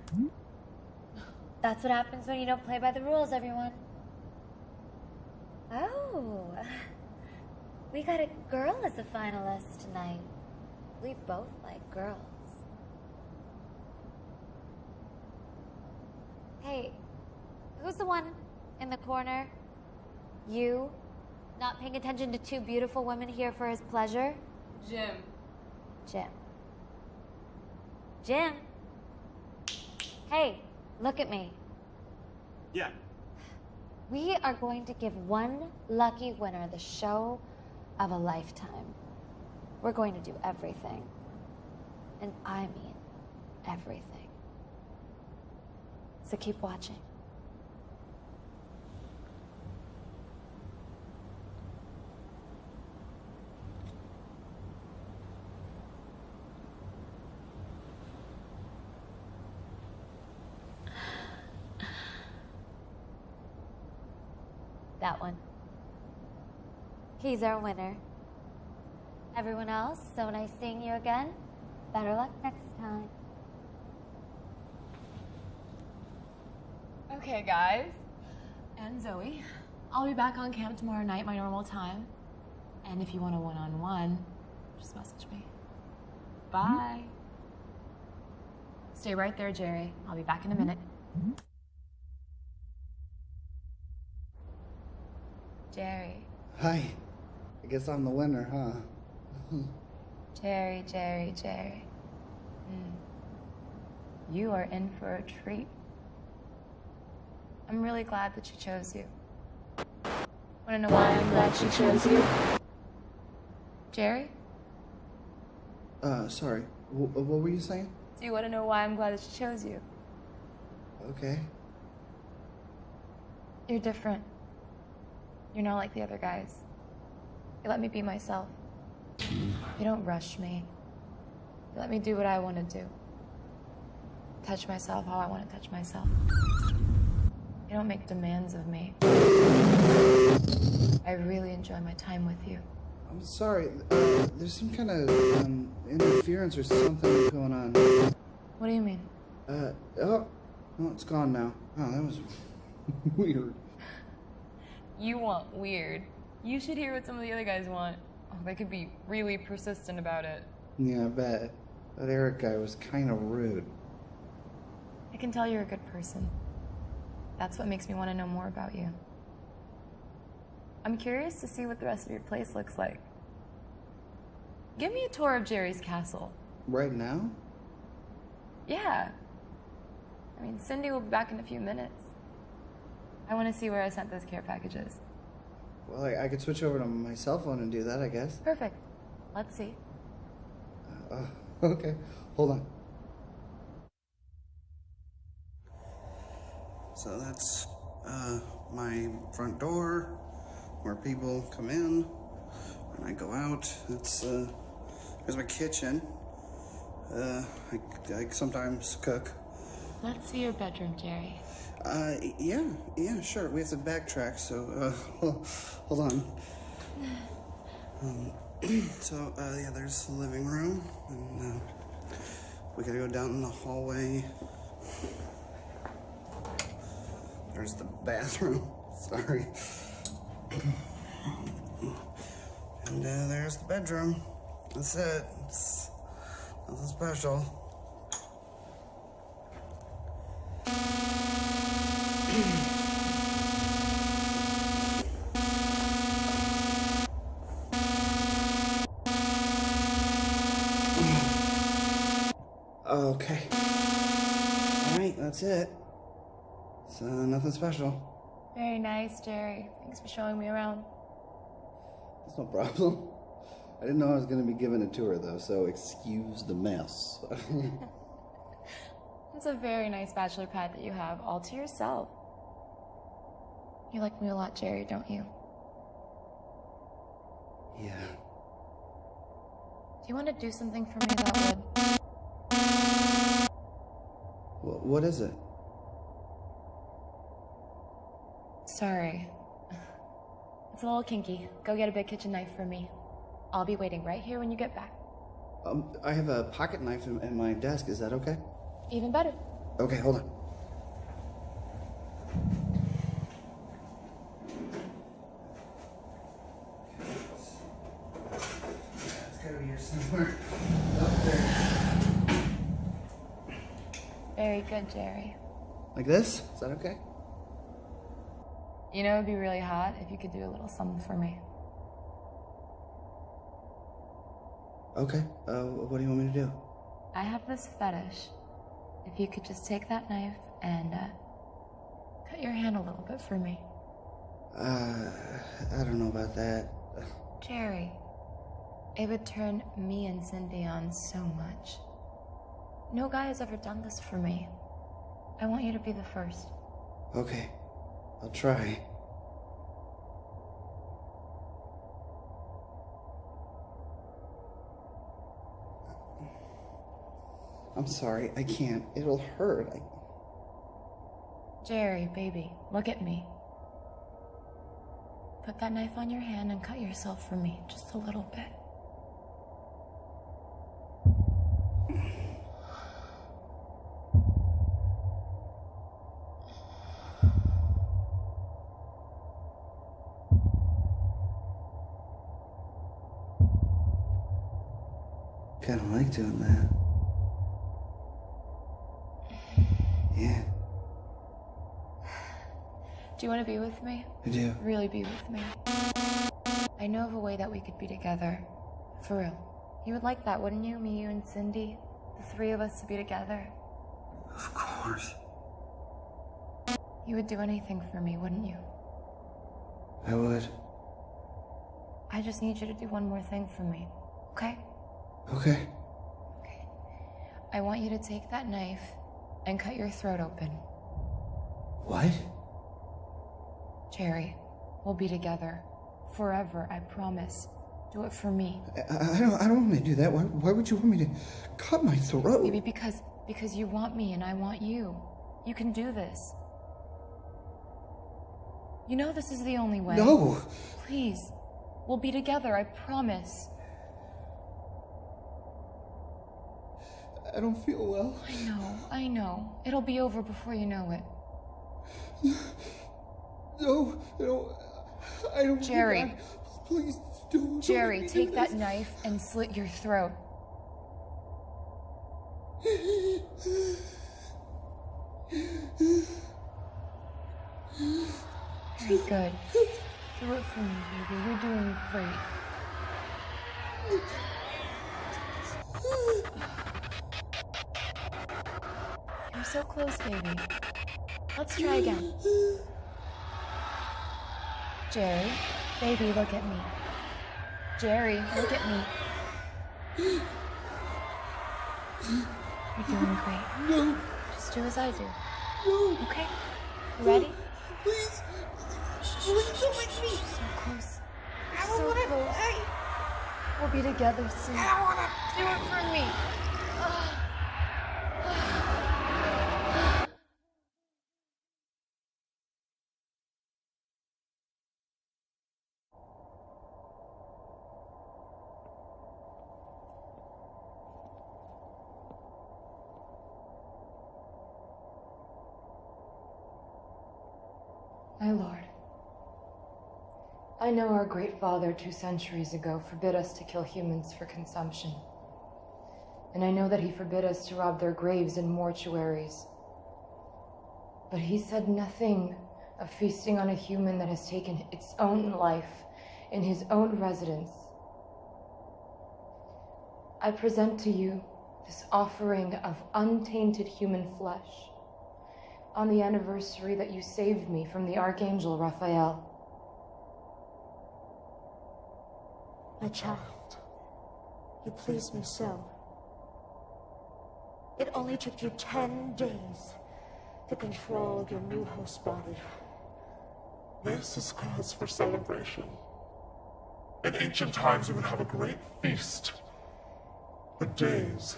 That's what happens when you don't play by the rules, everyone. Oh, we got a girl as a finalist tonight. We both like girls. Hey, who's the one in the corner? You? Not paying attention to two beautiful women here for his pleasure? Jim. Jim. Jim. Hey, look at me. Yeah. We are going to give one lucky winner the show of a lifetime. We're going to do everything. And I mean everything. So keep watching. That one. He's our winner. Everyone else, so nice seeing you again. Better luck next time. Okay, guys. And Zoe, I'll be back on camp tomorrow night, my normal time. And if you want a one-on-one, just message me. Bye. Stay right there, Jerry. I'll be back in a minute. Jerry. Hi. I guess I'm the winner, huh? Jerry. You are in for a treat. I'm really glad that she chose you. Wanna know why I'm glad she chose you? Jerry? Sorry. What were you saying? Do you wanna know why I'm glad that she chose you? Okay. You're different. You're not like the other guys. You let me be myself. You don't rush me. You let me do what I want to do. touch myself how I want to touch myself. You don't make demands of me. I really enjoy my time with you. I'm sorry. There's some kind of interference or something going on. What do you mean? Oh, it's gone now. Oh, that was weird. You want weird. You should hear what some of the other guys want. Oh, they could be really persistent about it. Yeah, I bet. That Eric guy was kind of rude. I can tell you're a good person. That's what makes me want to know more about you. I'm curious to see what the rest of your place looks like. Give me a tour of Jerry's castle. Right now? Yeah. I mean, Cindy will be back in a few minutes. I want to see where I sent those care packages. Well, I could switch over to my cell phone and do that, I guess. Perfect. Let's see. Okay. Hold on. So that's my front door, where people come in when I go out. That's here's my kitchen. I sometimes cook. Let's see your bedroom, Jerry. Yeah, sure. We have to backtrack, so hold on. So yeah, there's the living room, and we gotta go down in the hallway. There's the bathroom. Sorry. And there's the bedroom. That's it. It's nothing special. Okay. Alright, that's it. So, nothing special. Very nice, Jerry. Thanks for showing me around. That's no problem. I didn't know I was going to be given a tour, though, so excuse the mess. It's a very nice bachelor pad that you have all to yourself. You like me a lot, Jerry, don't you? Yeah. Do you want to do something for me that would... What is it? Sorry. It's a little kinky. Go get a big kitchen knife for me. I'll be waiting right here when you get back. I have a pocket knife in my desk. Is that okay? Even better. Okay, hold on. It's gotta be here somewhere. Up there. Very good, Jerry. Like this? Is that okay? You know, it'd be really hot if you could do a little something for me. Okay. What do you want me to do? I have this fetish. If you could just take that knife and cut your hand a little bit for me. I don't know about that. Jerry, it would turn me and Cindy on so much. No guy has ever done this for me. I want you to be the first. Okay. I'll try. I'm sorry, I can't. It'll hurt. Jerry, baby, look at me. Put that knife on your hand and cut yourself for me, just a little bit. Kinda like doing that. Yeah. Do you want to be with me? I do. Really be with me. I know of a way that we could be together. For real. You would like that, wouldn't you? Me, you, and Cindy? The three of us to be together? Of course. You would do anything for me, wouldn't you? I would. I just need you to do one more thing for me, okay? Okay. I want you to take that knife and cut your throat open. What? Jerry, we'll be together. Forever, I promise. Do it for me. I don't want to do that. Why would you want me to cut my throat? Maybe because you want me and I want you. You can do this. You know this is the only way. No! Please. We'll be together, I promise. I don't feel well. I know. It'll be over before you know it. No, I don't. Jerry. Please don't. Jerry, take that knife and slit your throat. Very good. Do it for me, baby. You're doing great. You're so close, baby. Let's try again. Jerry, baby, look at me. Jerry, look at me. You're doing great. No. Just do as I do. No. Okay? You ready? Please. Please don't make me. So close. So close. We'll be together soon. I don't wanna do it for me. My Lord, I know our Great Father 2 centuries ago forbid us to kill humans for consumption. And I know that he forbid us to rob their graves in mortuaries. But he said nothing of feasting on a human that has taken its own life in his own residence. I present to you this offering of untainted human flesh on the anniversary that you saved me from the Archangel Raphael. My child, you please me so. It only took you 10 days to control your new host body. This is cause for celebration. In ancient times, we would have a great feast for days.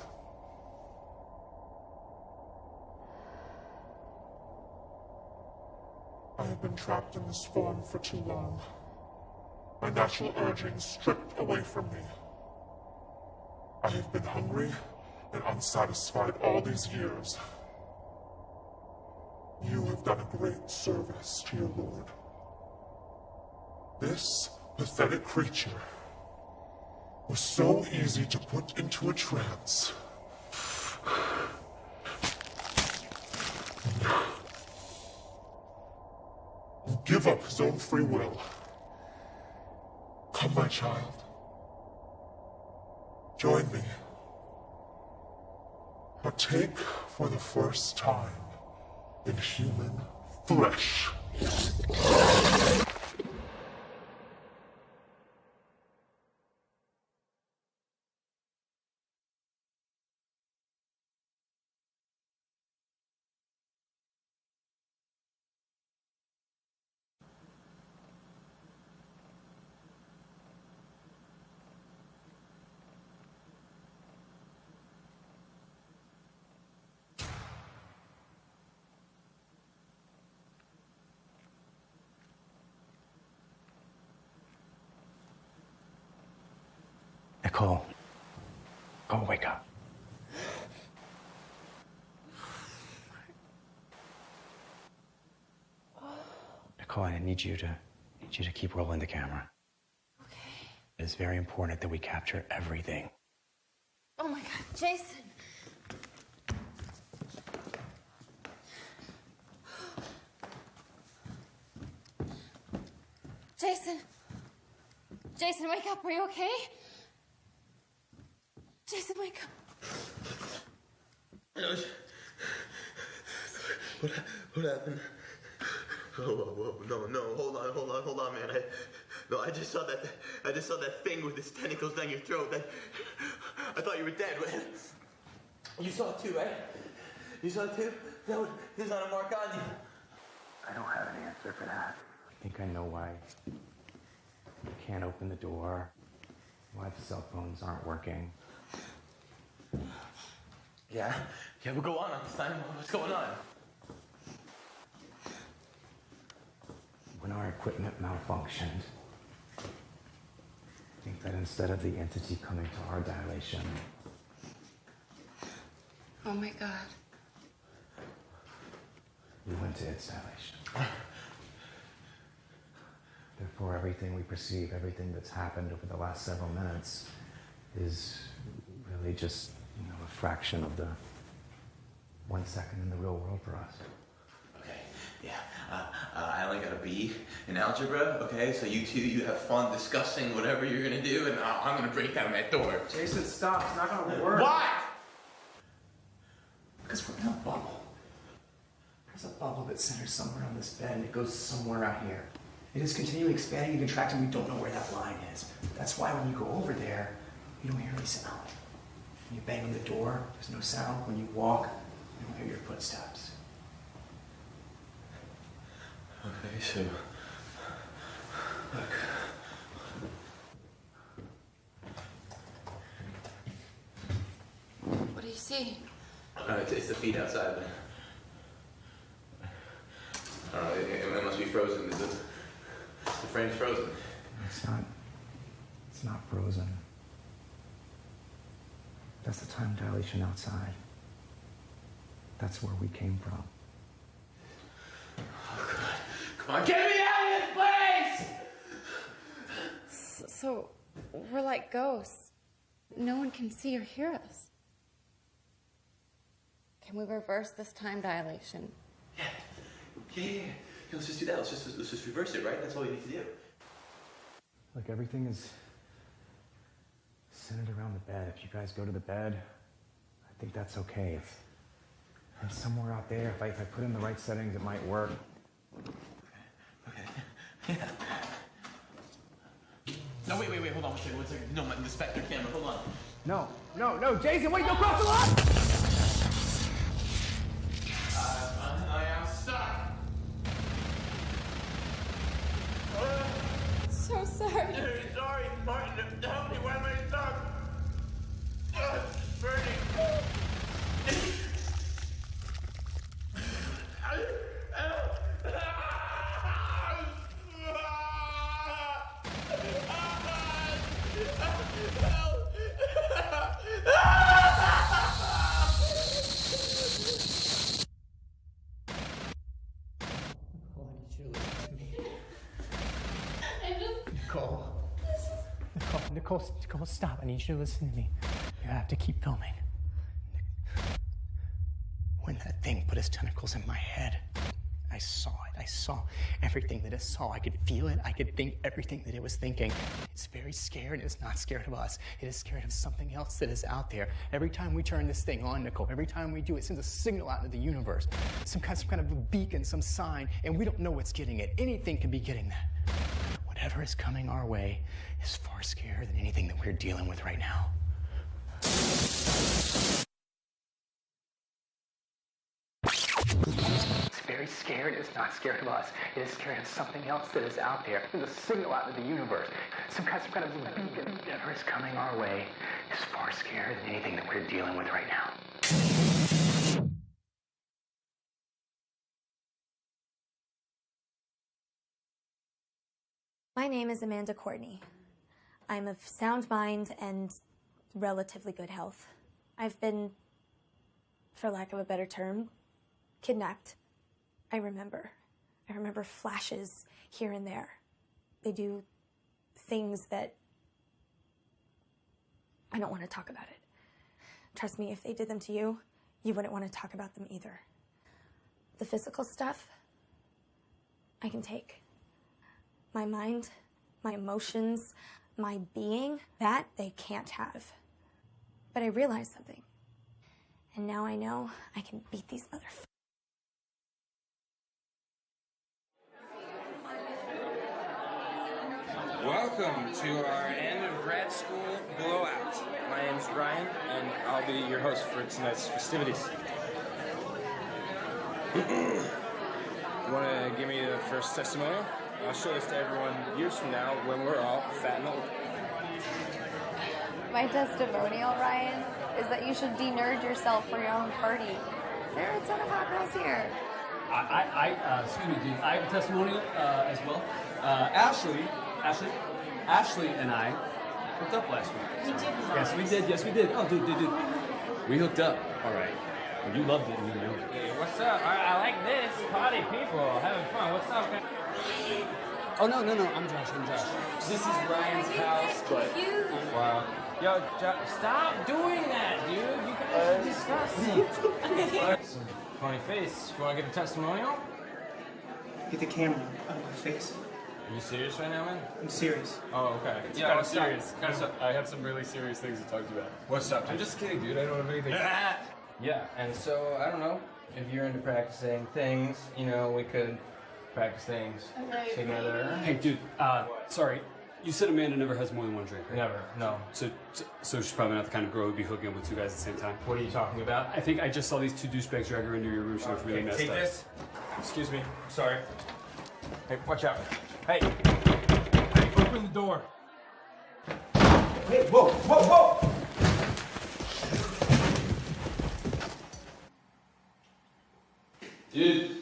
I have been trapped in this form for too long. My natural urgings stripped away from me. I have been hungry and unsatisfied all these years. You have done a great service to your Lord. This pathetic creature was so easy to put into a trance. Give up his own free will. Come, my child. Join me. Partake for the first time in human flesh. Nicole. Oh, wake up. Nicole, I need you to keep rolling the camera. Okay. It's very important that we capture everything. Oh my God, Jason. Jason, wake up. Are you okay? Jason, wake up. What happened? Whoa, no, hold on, man. I just saw that thing with its tentacles down your throat. I thought you were dead. You saw it too, right? You saw it too? There's not a mark on you. I don't have an answer for that. I think I know why you can't open the door. why the cell phones aren't working. Yeah, but go on, Einstein. What's going on? When our equipment malfunctioned, I think that instead of the entity coming to our dilation, Oh my God. we went to its dilation. Therefore, everything we perceive, everything that's happened over the last several minutes is really just, a fraction of the 1 second in the real world for us. Okay, yeah. I only got a B in algebra, okay? So you two, you have fun discussing whatever you're gonna do, and I'm gonna break down that door. Jason, stop. It's not gonna work. Why? Because we're in a bubble. There's a bubble that centers somewhere on this bed, and it goes somewhere out here. It is continually expanding and contracting. We don't know where that line is. That's why when you go over there, you don't hear any sound. When you bang on the door, there's no sound. When you walk, you don't hear your footsteps. Okay, so... Look. What do you see? It's the feet outside. It must be frozen. The frame's frozen. It's not frozen. That's the time dilation outside. That's where we came from. Come on, get me out of this place! So, we're like ghosts. No one can see or hear us. Can we reverse this time dilation? Yeah. Let's just do that. Let's just reverse it, right? That's all you need to do. Look, everything is centered around the bed. If you guys go to the bed, I think that's okay. And somewhere out there, if I put in the right settings, it might work. Okay. Yeah. No, wait, hold on one second. No, the Spectre camera, hold on. No, Jason, wait, don't cross the line! I am stuck. So sorry. Sorry, Martin, help me, why am I stuck? Burning. Nicole, stop. I need you to listen to me. You have to keep filming. When that thing put its tentacles in my head, I saw it. I saw everything that it saw. I could feel it. I could think everything that it was thinking. It's very scared. It's not scared of us. It is scared of something else that is out there. Every time we turn this thing on, Nicole, every time we do, it sends a signal out into the universe. Some kind of a beacon, some sign, and we don't know what's getting it. Anything can be getting that. Whatever is coming our way is far scarier than anything that we're dealing with right now. It's very scared. It's not scared of us. It is scared of something else that is out there. There's a signal out into the universe. Some kind of a beacon. Whatever is coming our way is far scarier than anything that we're dealing with right now. My name is Amanda Courtney. I'm of sound mind and relatively good health. I've been, for lack of a better term, kidnapped. I remember flashes here and there. They do things that I don't want to talk about it. Trust me, if they did them to you, you wouldn't want to talk about them either. The physical stuff, I can take. My mind, my emotions, my being, that they can't have. But I realized something. And now I know I can beat these motherfuckers. Welcome to our end of grad school blowout. My name's Ryan, and I'll be your host for tonight's festivities. You want to give me the first testimonial? I'll show this to everyone years from now when we're all fat and old. My testimonial, Ryan, is that you should de-nerd yourself for your own party. There are a ton of hot girls here. Excuse me, dude. I have a testimonial as well. Ashley and I hooked up last week. We did not. Yes, we did. Oh, dude. We hooked up. All right. Well, you loved it and you know it. Hey, what's up? I like this. Party people having fun. What's up, man? Oh, no. I'm Josh. This is Ryan's house, but... Wow. Yo, stop doing that, dude. You guys are disgusting. Funny face. You want to give a testimonial? Get the camera out of my face. Are you serious right now, man? I'm serious. Oh, okay. It's Yeah, kind of what's up? serious. I have some really serious things to talk to you about. What's up, I'm dude? just kidding, dude. I don't have anything. Yeah, and so, I don't know, if you're into practicing things, you know, we could practice things together. Hey, dude. Sorry. You said Amanda never has more than one drink, right? Never, no. So she's probably not the kind of girl who'd be hooking up with two guys at the same time. What are you talking about? I think I just saw these two douchebags drag her into your room, so it's really messed Take up. this. Excuse me. Sorry. Hey, watch out. Hey, open the door. Hey, whoa! Dude,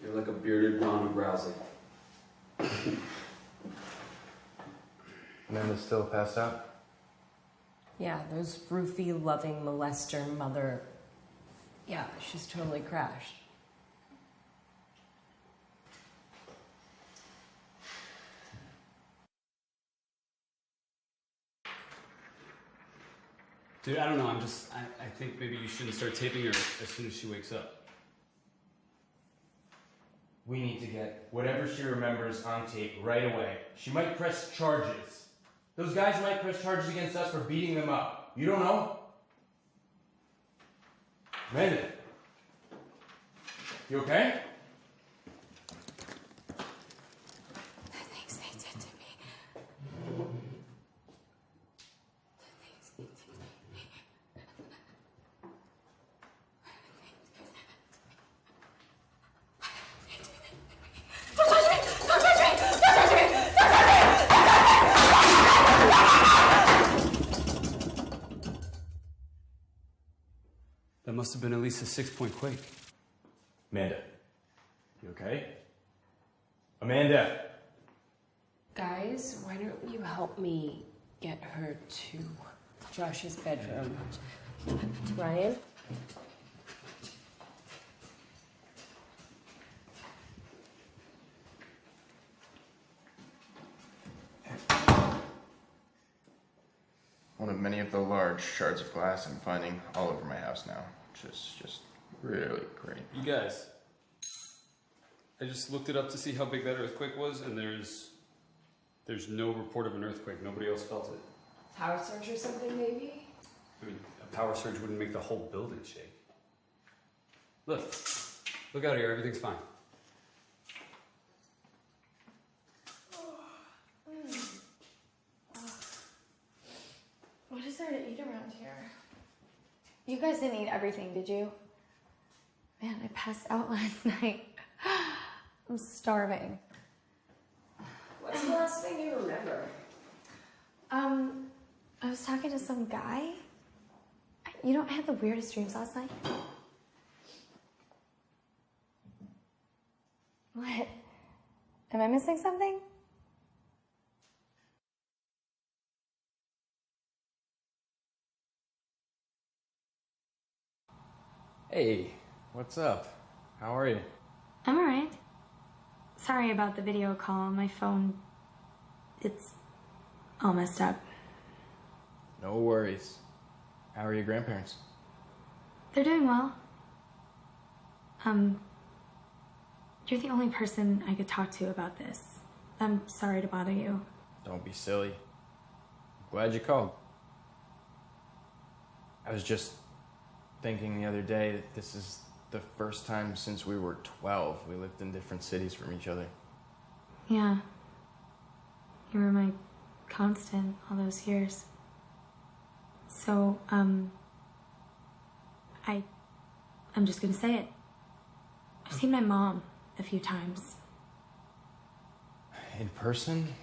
you're like a bearded Ronda Rousey. Amanda's still passed out? Yeah, those roofie loving molester mother. Yeah, she's totally crashed. Dude, I don't know. I think maybe you shouldn't start taping her as soon as she wakes up. We need to get whatever she remembers on tape right away. She might press charges. Those guys might press charges against us for beating them up. You don't know? Amanda. You okay? The things they did to me. That must have been at least a 6-point quake. Amanda. You okay? Amanda! Guys, why don't you help me get her to Josh's bedroom? Ryan? One of many of the large shards of glass I'm finding all over my house now, which is just really great. You guys, I just looked it up to see how big that earthquake was, and there's no report of an earthquake. Nobody else felt it. Power surge or something, maybe? I mean, a power surge wouldn't make the whole building shake. Look out here. Everything's fine. What is there to eat around here? You guys didn't eat everything, did you? Man, I passed out last night. I'm starving. What's the last thing you remember? I was talking to some guy. You know, I had the weirdest dreams last night. What? Am I missing something? Hey, what's up? How are you? I'm alright. Sorry about the video call on my phone. It's all messed up. No worries. How are your grandparents? They're doing well. You're the only person I could talk to about this. I'm sorry to bother you. Don't be silly. Glad you called. I was just thinking the other day that this is the first time since we were 12 we lived in different cities from each other. Yeah. You were my constant all those years. So, I'm just gonna say it. I've seen my mom a few times. In person?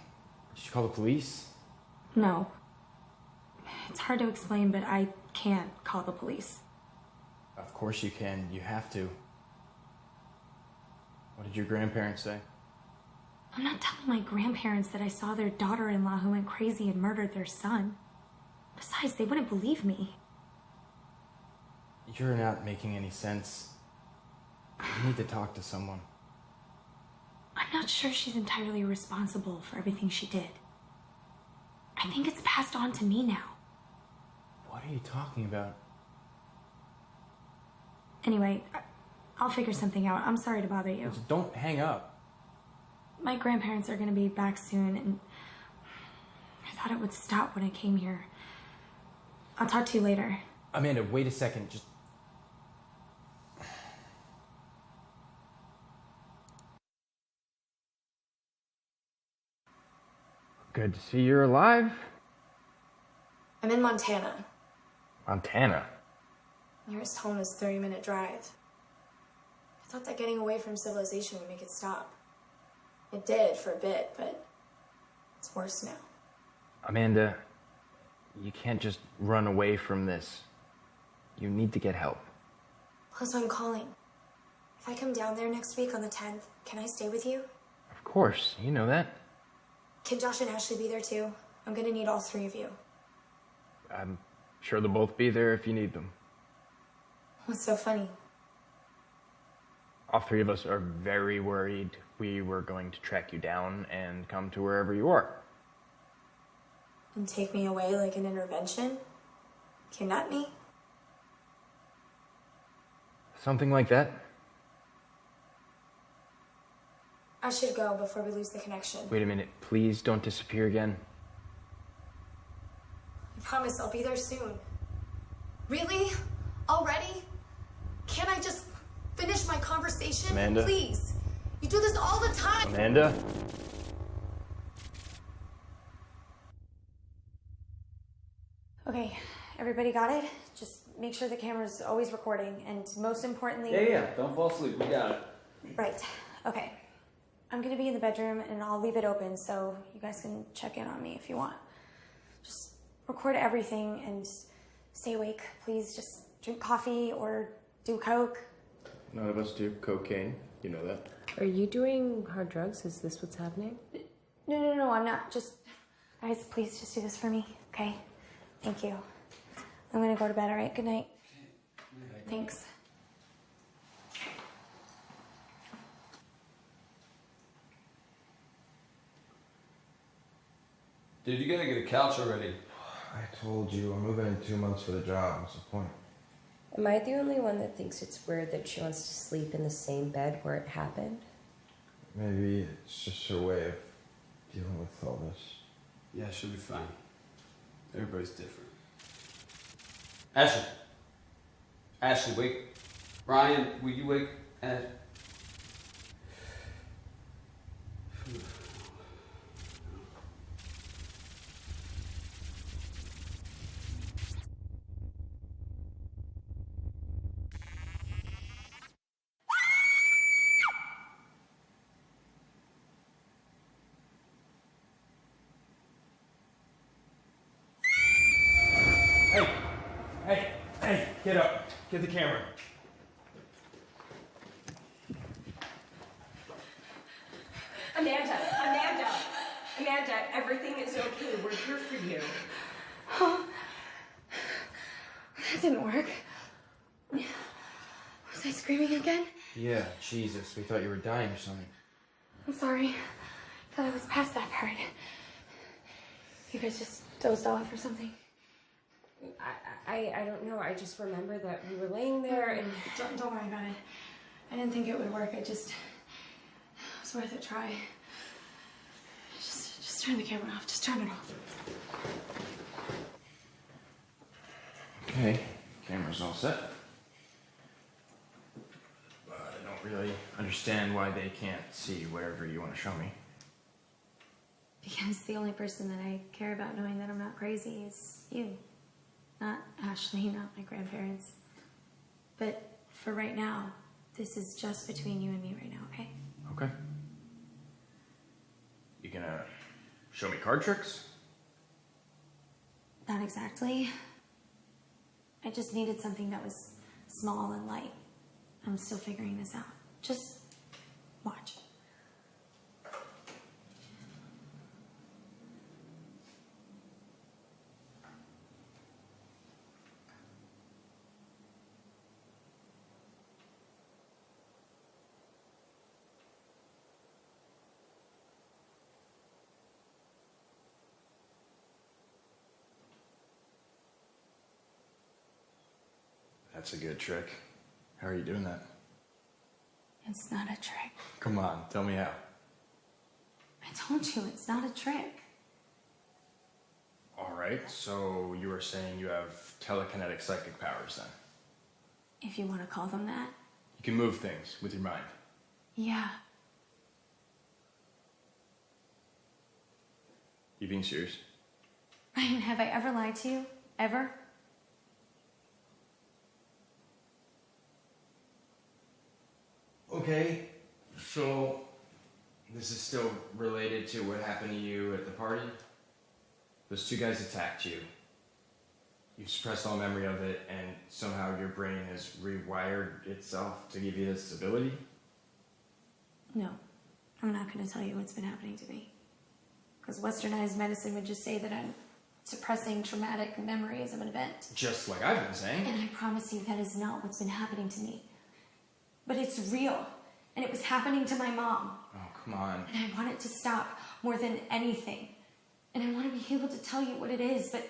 Did you call the police? No. It's hard to explain, but I can't call the police. Of course you can. You have to. What did your grandparents say? I'm not telling my grandparents that I saw their daughter-in-law who went crazy and murdered their son. Besides, they wouldn't believe me. You're not making any sense. You need to talk to someone. I'm not sure she's entirely responsible for everything she did. I think it's passed on to me now. What are you talking about? Anyway, I'll figure something out. I'm sorry to bother you. Just don't hang up. My grandparents are gonna be back soon, and I thought it would stop when I came here. I'll talk to you later. Amanda, wait a second. Just... Good to see you're alive. I'm in Montana. Montana? Nearest home is a 30-minute drive. I thought that getting away from civilization would make it stop. It did for a bit, but it's worse now. Amanda, you can't just run away from this. You need to get help. That's why I'm calling. If I come down there next week on the 10th, can I stay with you? Of course, you know that. Can Josh and Ashley be there too? I'm gonna need all three of you. I'm sure they'll both be there if you need them. What's so funny? All three of us are very worried we were going to track you down and come to wherever you are. And take me away like an intervention? Kidnap me? Something like that. I should go before we lose the connection. Wait a minute, please don't disappear again. I promise I'll be there soon. Really? Already? Can't I just finish my conversation? Amanda? Please. You do this all the time. Amanda? Okay, everybody got it? Just make sure the camera's always recording, and most importantly... Yeah, don't fall asleep, we got it. Right, okay. I'm gonna be in the bedroom, and I'll leave it open so you guys can check in on me if you want. Just record everything and stay awake, please. Just drink coffee or do coke. None of us do cocaine, you know that. Are you doing hard drugs? Is this what's happening? No, I'm not. Just, guys, please just do this for me, okay? Thank you. I'm gonna go to bed, all right? Good night. Thanks. Dude, you gotta get a couch already. I told you, I'm moving in 2 months for the job. What's the point? Am I the only one that thinks it's weird that she wants to sleep in the same bed where it happened? Maybe it's just her way of dealing with all this. Yeah, she'll be fine. Everybody's different. Ashley. Ashley, wake. Ryan, will you wake? Hey, get up. Get the camera. Amanda, everything is okay. We're here for you. Oh, that didn't work. Was I screaming again? Yeah, Jesus, we thought you were dying or something. I'm sorry. I thought I was past that part. You guys just dozed off or something? I don't know. I just remember that we were laying there and... Don't worry about it. I didn't think it would work. It was worth a try. Just turn the camera off. Just turn it off. Okay, camera's all set. But I don't really understand why they can't see whatever you want to show me. Because the only person that I care about knowing that I'm not crazy is you. Not Ashley, not my grandparents. But for right now, this is just between you and me right now, okay? Okay. You gonna show me card tricks? Not exactly. I just needed something that was small and light. I'm still figuring this out. Just watch. That's a good trick. How are you doing that? It's not a trick. Come on, tell me how. I told you, it's not a trick. All right, so you were saying you have telekinetic psychic powers then? If you want to call them that. You can move things with your mind. Yeah. You being serious? Ryan, have I ever lied to you? Ever? Okay, so this is still related to what happened to you at the party? Those two guys attacked you. You suppressed all memory of it, and somehow your brain has rewired itself to give you this ability? No. I'm not going to tell you what's been happening to me. Because westernized medicine would just say that I'm suppressing traumatic memories of an event. Just like I've been saying. And I promise you that is not what's been happening to me. But it's real. And it was happening to my mom. Oh, come on. And I want it to stop more than anything. And I want to be able to tell you what it is, but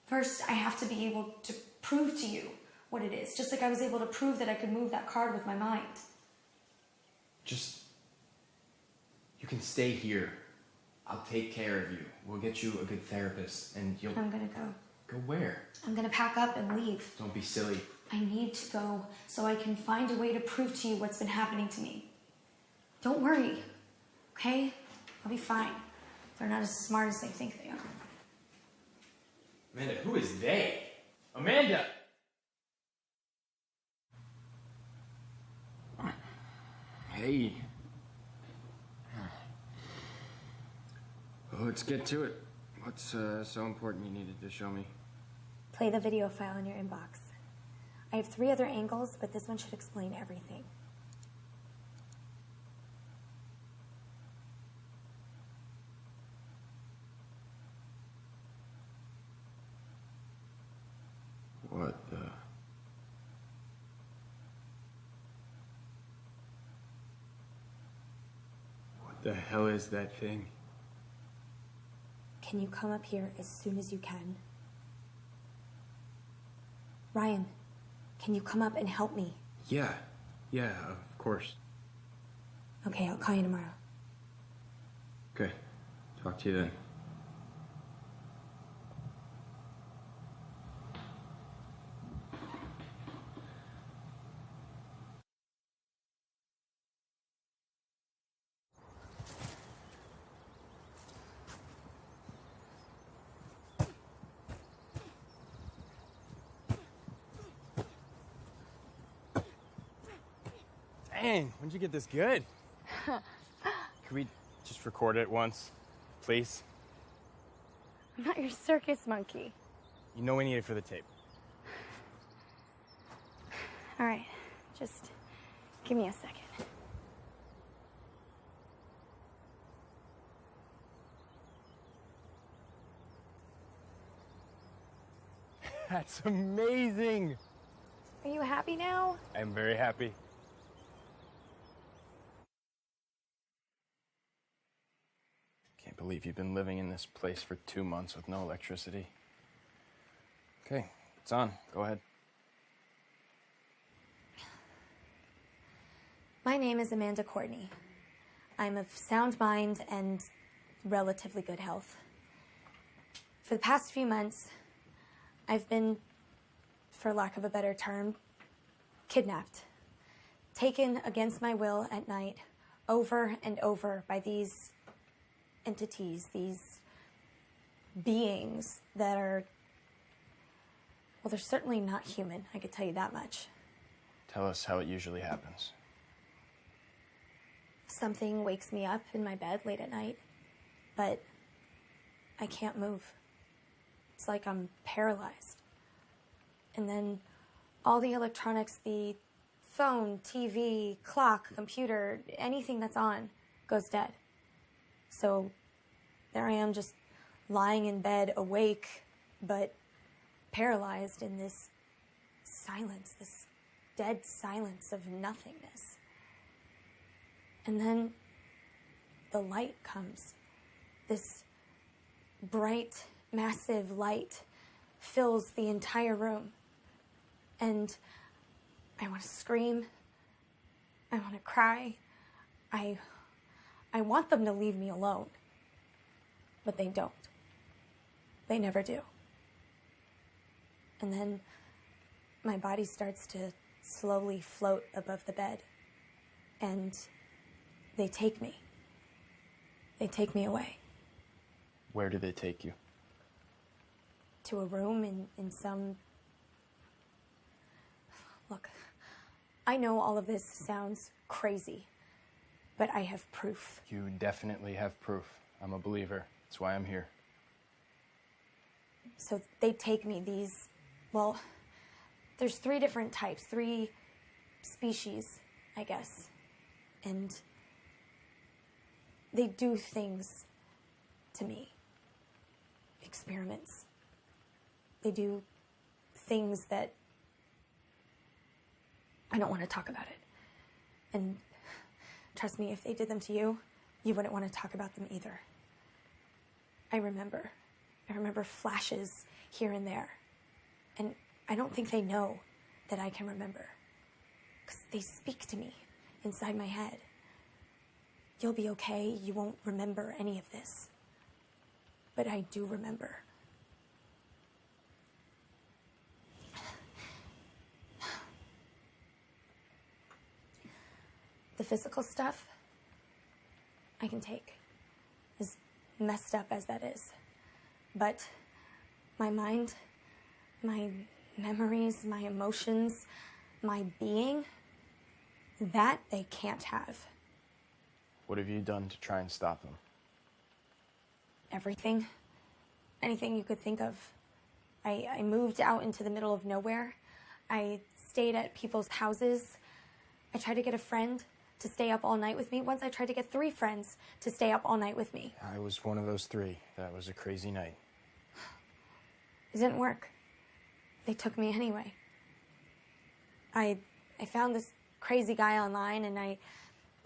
first I have to be able to prove to you what it is. Just like I was able to prove that I could move that card with my mind. You can stay here. I'll take care of you. We'll get you a good therapist, and you'll... I'm gonna go. Go where? I'm gonna pack up and leave. Don't be silly. I need to go so I can find a way to prove to you what's been happening to me. Don't worry, okay? I'll be fine. They're not as smart as they think they are. Amanda, who is they? Amanda! Hey. Well, let's get to it. What's so important you needed to show me? Play the video file in your inbox. I have 3 other angles, but this one should explain everything. What the hell is that thing? Can you come up here as soon as you can? Ryan, can you come up and help me? Yeah, of course. Okay, I'll call you tomorrow. Okay, talk to you then. Dang, when'd you get this good? Could we just record it once, please? I'm not your circus monkey. You know we need it for the tape. All right, just give me a second. That's amazing! Are you happy now? I'm very happy. Can't believe you've been living in this place for 2 months with no electricity. Okay, it's on. Go ahead. My name is Amanda Courtney. I'm of sound mind and relatively good health. For the past few months, I've been, for lack of a better term, kidnapped. Taken against my will at night, over and over by these entities, these beings that are, well, they're certainly not human, I could tell you that much. Tell us how it usually happens. Something wakes me up in my bed late at night, but I can't move. It's like I'm paralyzed. And then all the electronics, the phone, TV, clock, computer, anything that's on goes dead. So there I am just lying in bed, awake, but paralyzed in this silence, this dead silence of nothingness. And then the light comes. This bright, massive light fills the entire room. And I want to scream. I want to cry. I want them to leave me alone. But they don't. They never do. And then my body starts to slowly float above the bed. And they take me. They take me away. Where do they take you? To a room in some... Look, I know all of this sounds crazy, but I have proof. You definitely have proof. I'm a believer. That's why I'm here. So they take me, these, well, there's 3 different types, 3 species, I guess. And they do things to me. Experiments. They do things that I don't want to talk about it. And trust me, if they did them to you, you wouldn't want to talk about them either. I remember flashes here and there. And I don't think they know that I can remember. Because they speak to me inside my head. You'll be okay, you won't remember any of this. But I do remember. The physical stuff, I can take, as messed up as that is. But my mind, my memories, my emotions, my being, that they can't have. What have you done to try and stop them? Everything. Anything you could think of. I moved out into the middle of nowhere. I stayed at people's houses. I tried to get a friend to stay up all night with me. Once I tried to get 3 friends to stay up all night with me. I was one of those 3. That was a crazy night. It didn't work. They took me anyway. I found this crazy guy online and I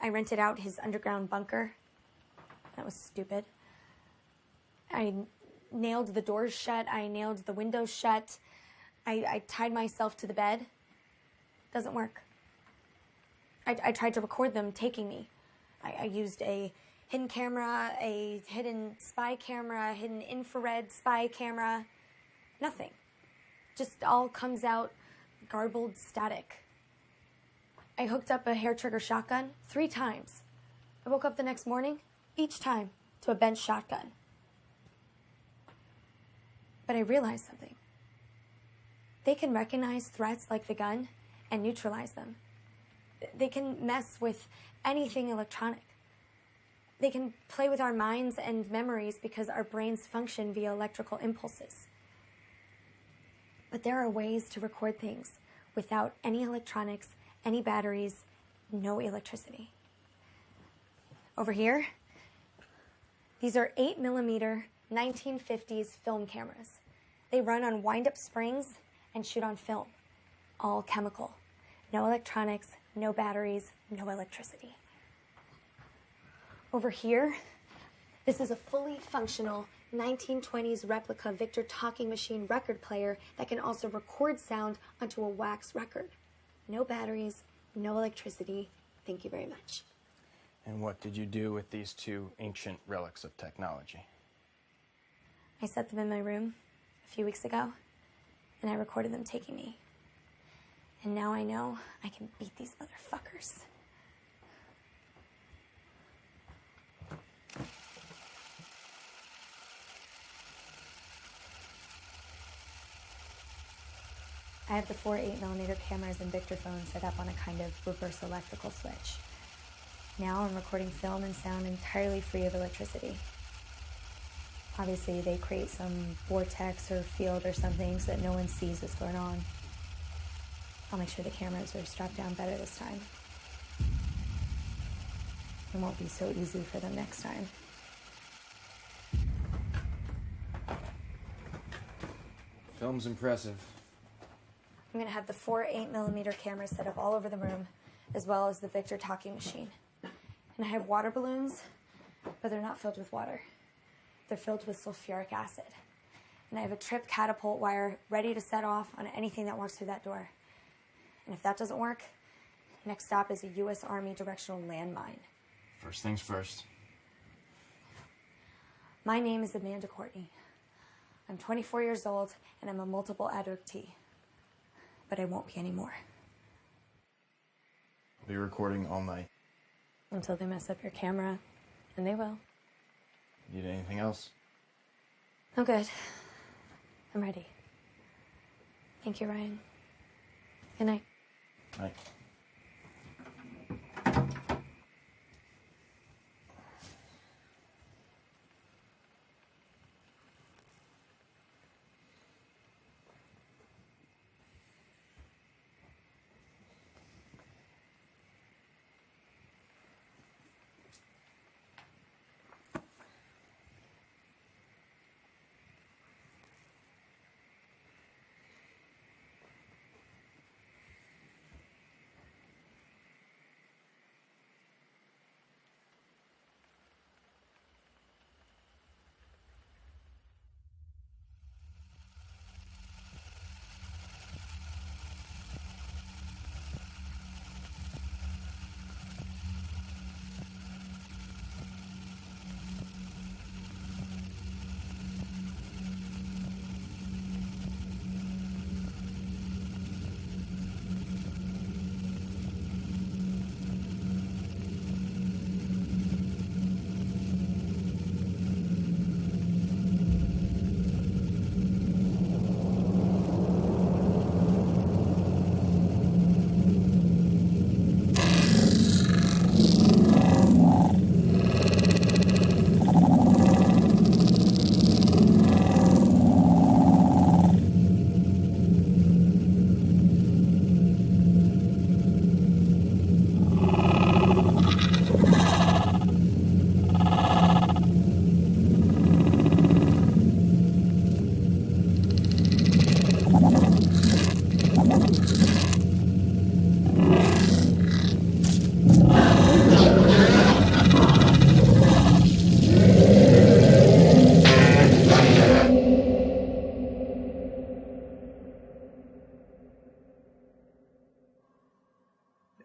rented out his underground bunker. That was stupid. I nailed the doors shut. I nailed the windows shut. I tied myself to the bed. Doesn't work. I tried to record them taking me. I used a hidden camera, a hidden spy camera, a hidden infrared spy camera. Nothing. Just all comes out garbled static. I hooked up a hair trigger shotgun 3 times. I woke up the next morning, each time, to a bent shotgun. But I realized something. They can recognize threats like the gun and neutralize them. They can mess with anything electronic. They can play with our minds and memories because our brains function via electrical impulses. But there are ways to record things without any electronics, any batteries, no electricity. Over here, these are 8mm 1950s film cameras. They run on wind-up springs and shoot on film, all chemical. No electronics, no batteries, no electricity. Over here, this is a fully functional 1920s replica Victor talking machine record player that can also record sound onto a wax record. No batteries, no electricity. Thank you very much. And what did you do with these 2 ancient relics of technology? I set them in my room a few weeks ago, and I recorded them taking me. And now I know I can beat these motherfuckers. I have the 4 8mm cameras and Victor phones set up on a kind of reverse electrical switch. Now I'm recording film and sound entirely free of electricity. Obviously, they create some vortex or field or something so that no one sees what's going on. I'll make sure the cameras are strapped down better this time. It won't be so easy for them next time. Film's impressive. I'm gonna have the 4 8mm cameras set up all over the room, as well as the Victor talking machine. And I have water balloons, but they're not filled with water. They're filled with sulfuric acid. And I have a trip catapult wire ready to set off on anything that walks through that door. And if that doesn't work, next stop is a U.S. Army directional landmine. First things first. My name is Amanda Courtney. I'm 24 years old, and I'm a multiple abductee. But I won't be anymore. I'll be recording all night. Until they mess up your camera, and they will. Need anything else? I'm good. I'm ready. Thank you, Ryan. Good night. Night.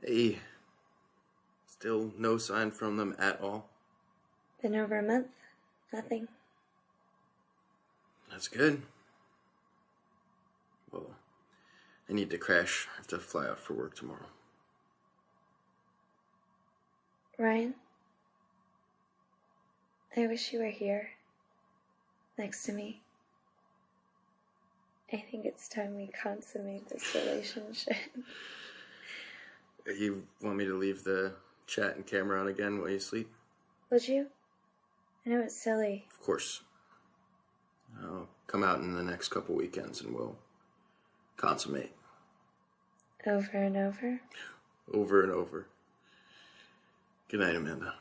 Hey, still no sign from them at all? Been over a month. Nothing. That's good. Well, I need to crash. I have to fly out for work tomorrow. Ryan, I wish you were here, next to me. I think it's time we consummate this relationship. You want me to leave the chat and camera on again while you sleep? Would you? I know it's silly. Of course. I'll come out in the next couple weekends and we'll consummate. Over and over? Over and over. Good night, Amanda.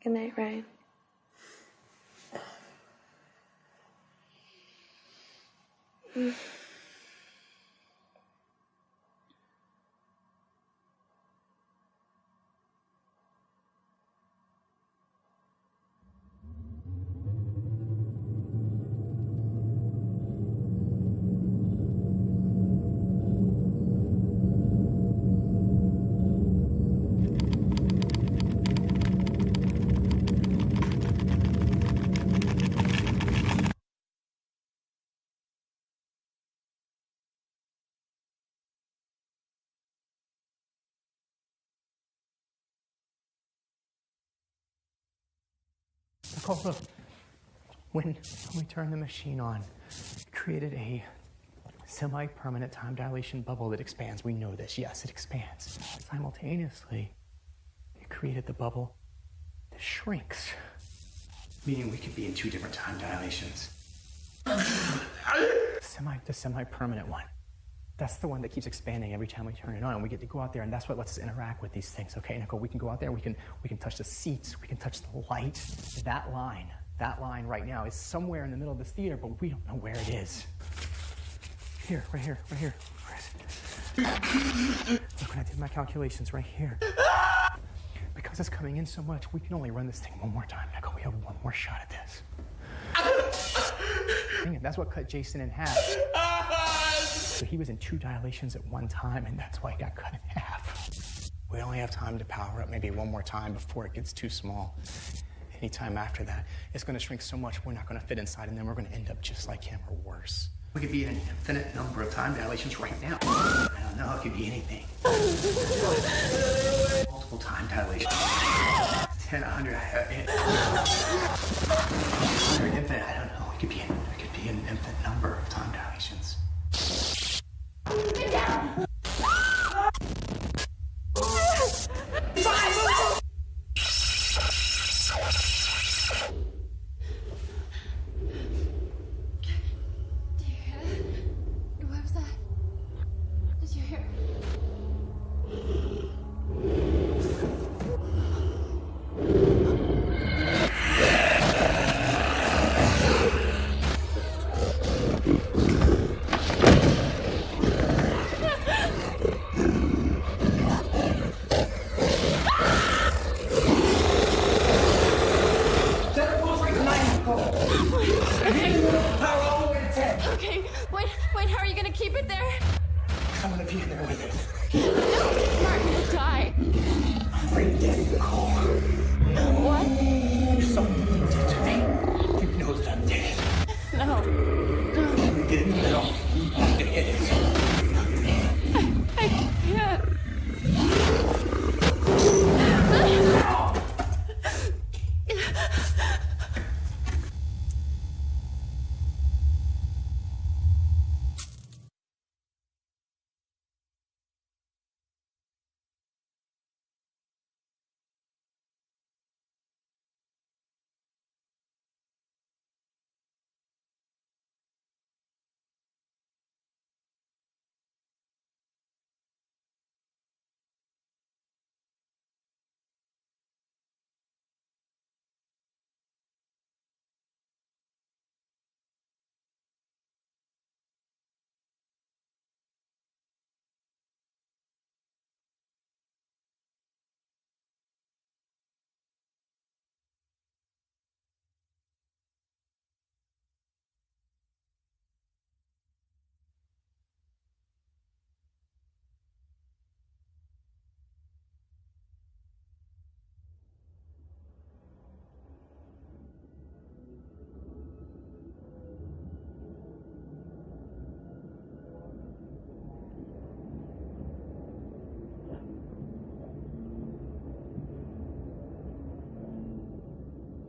Good night, Ryan. Nicole, look. When we turned the machine on, it created a semi-permanent time dilation bubble that expands. We know this. Yes, it expands. Simultaneously, it created the bubble that shrinks. Meaning we could be in 2 different time dilations. The semi-permanent one. That's the one that keeps expanding every time we turn it on. And we get to go out there, and that's what lets us interact with these things. Okay, Nicole, we can go out there, we can touch the seats, we can touch the light. That line right now is somewhere in the middle of this theater, but we don't know where it is. Here, right here. Look, when I did my calculations right here. Because it's coming in so much, we can only run this thing one more time. Nicole, we have one more shot at this. And that's what cut Jason in half. So he was in 2 dilations at one time, and that's why he got cut in half. We only have time to power up maybe one more time before it gets too small. Anytime after that, it's going to shrink so much we're not going to fit inside, and then we're going to end up just like him or worse. We could be in an infinite number of time dilations right now. I don't know, it could be anything. Multiple time dilations. 10, 100, 100 infinite, I don't know. It could be an infinite number of time dilations. Get down! What was that? Did you hear? Okay, wait, how are you gonna keep it there? I'm gonna be in there with it. No, Martin will die. I'm afraid dead, Nicole. What? Something did to me. You know that I'm dead. No. Get in the middle. I'm gonna hit it. I can't.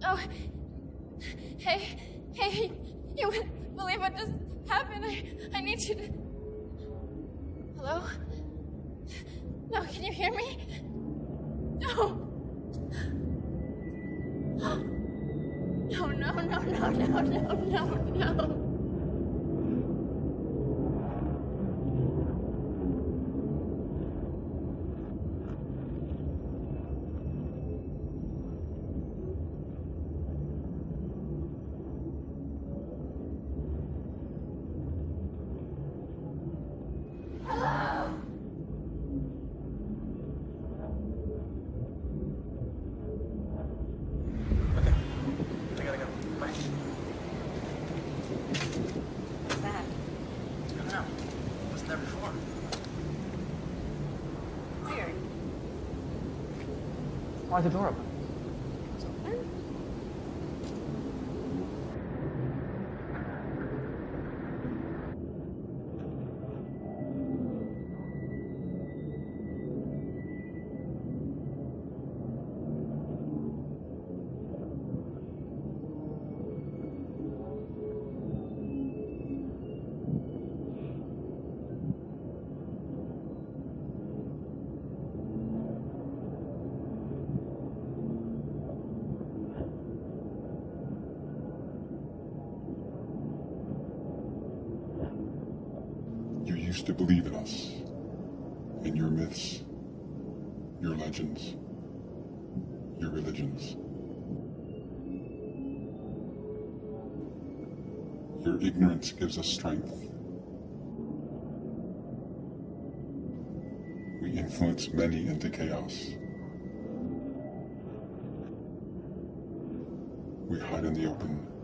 Oh, hey, you wouldn't believe what just happened. I need you to... Hello? No, can you hear me? No. No. Why is the door open? used to believe in us, in your myths, your legends, your religions. Your ignorance gives us strength. We influence many into chaos. We hide in the open.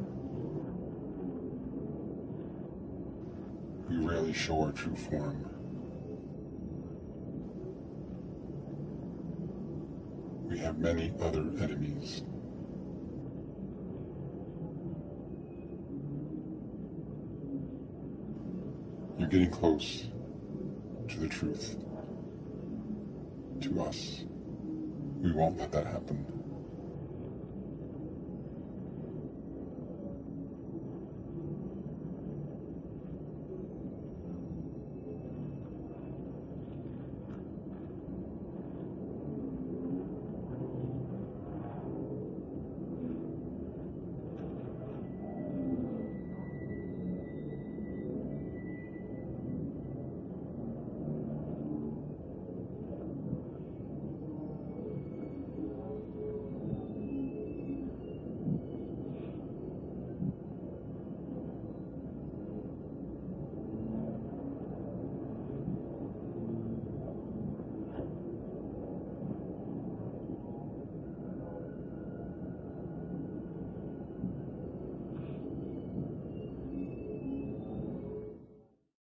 We rarely show our true form. We have many other enemies. You're getting close to the truth. To us. We won't let that happen.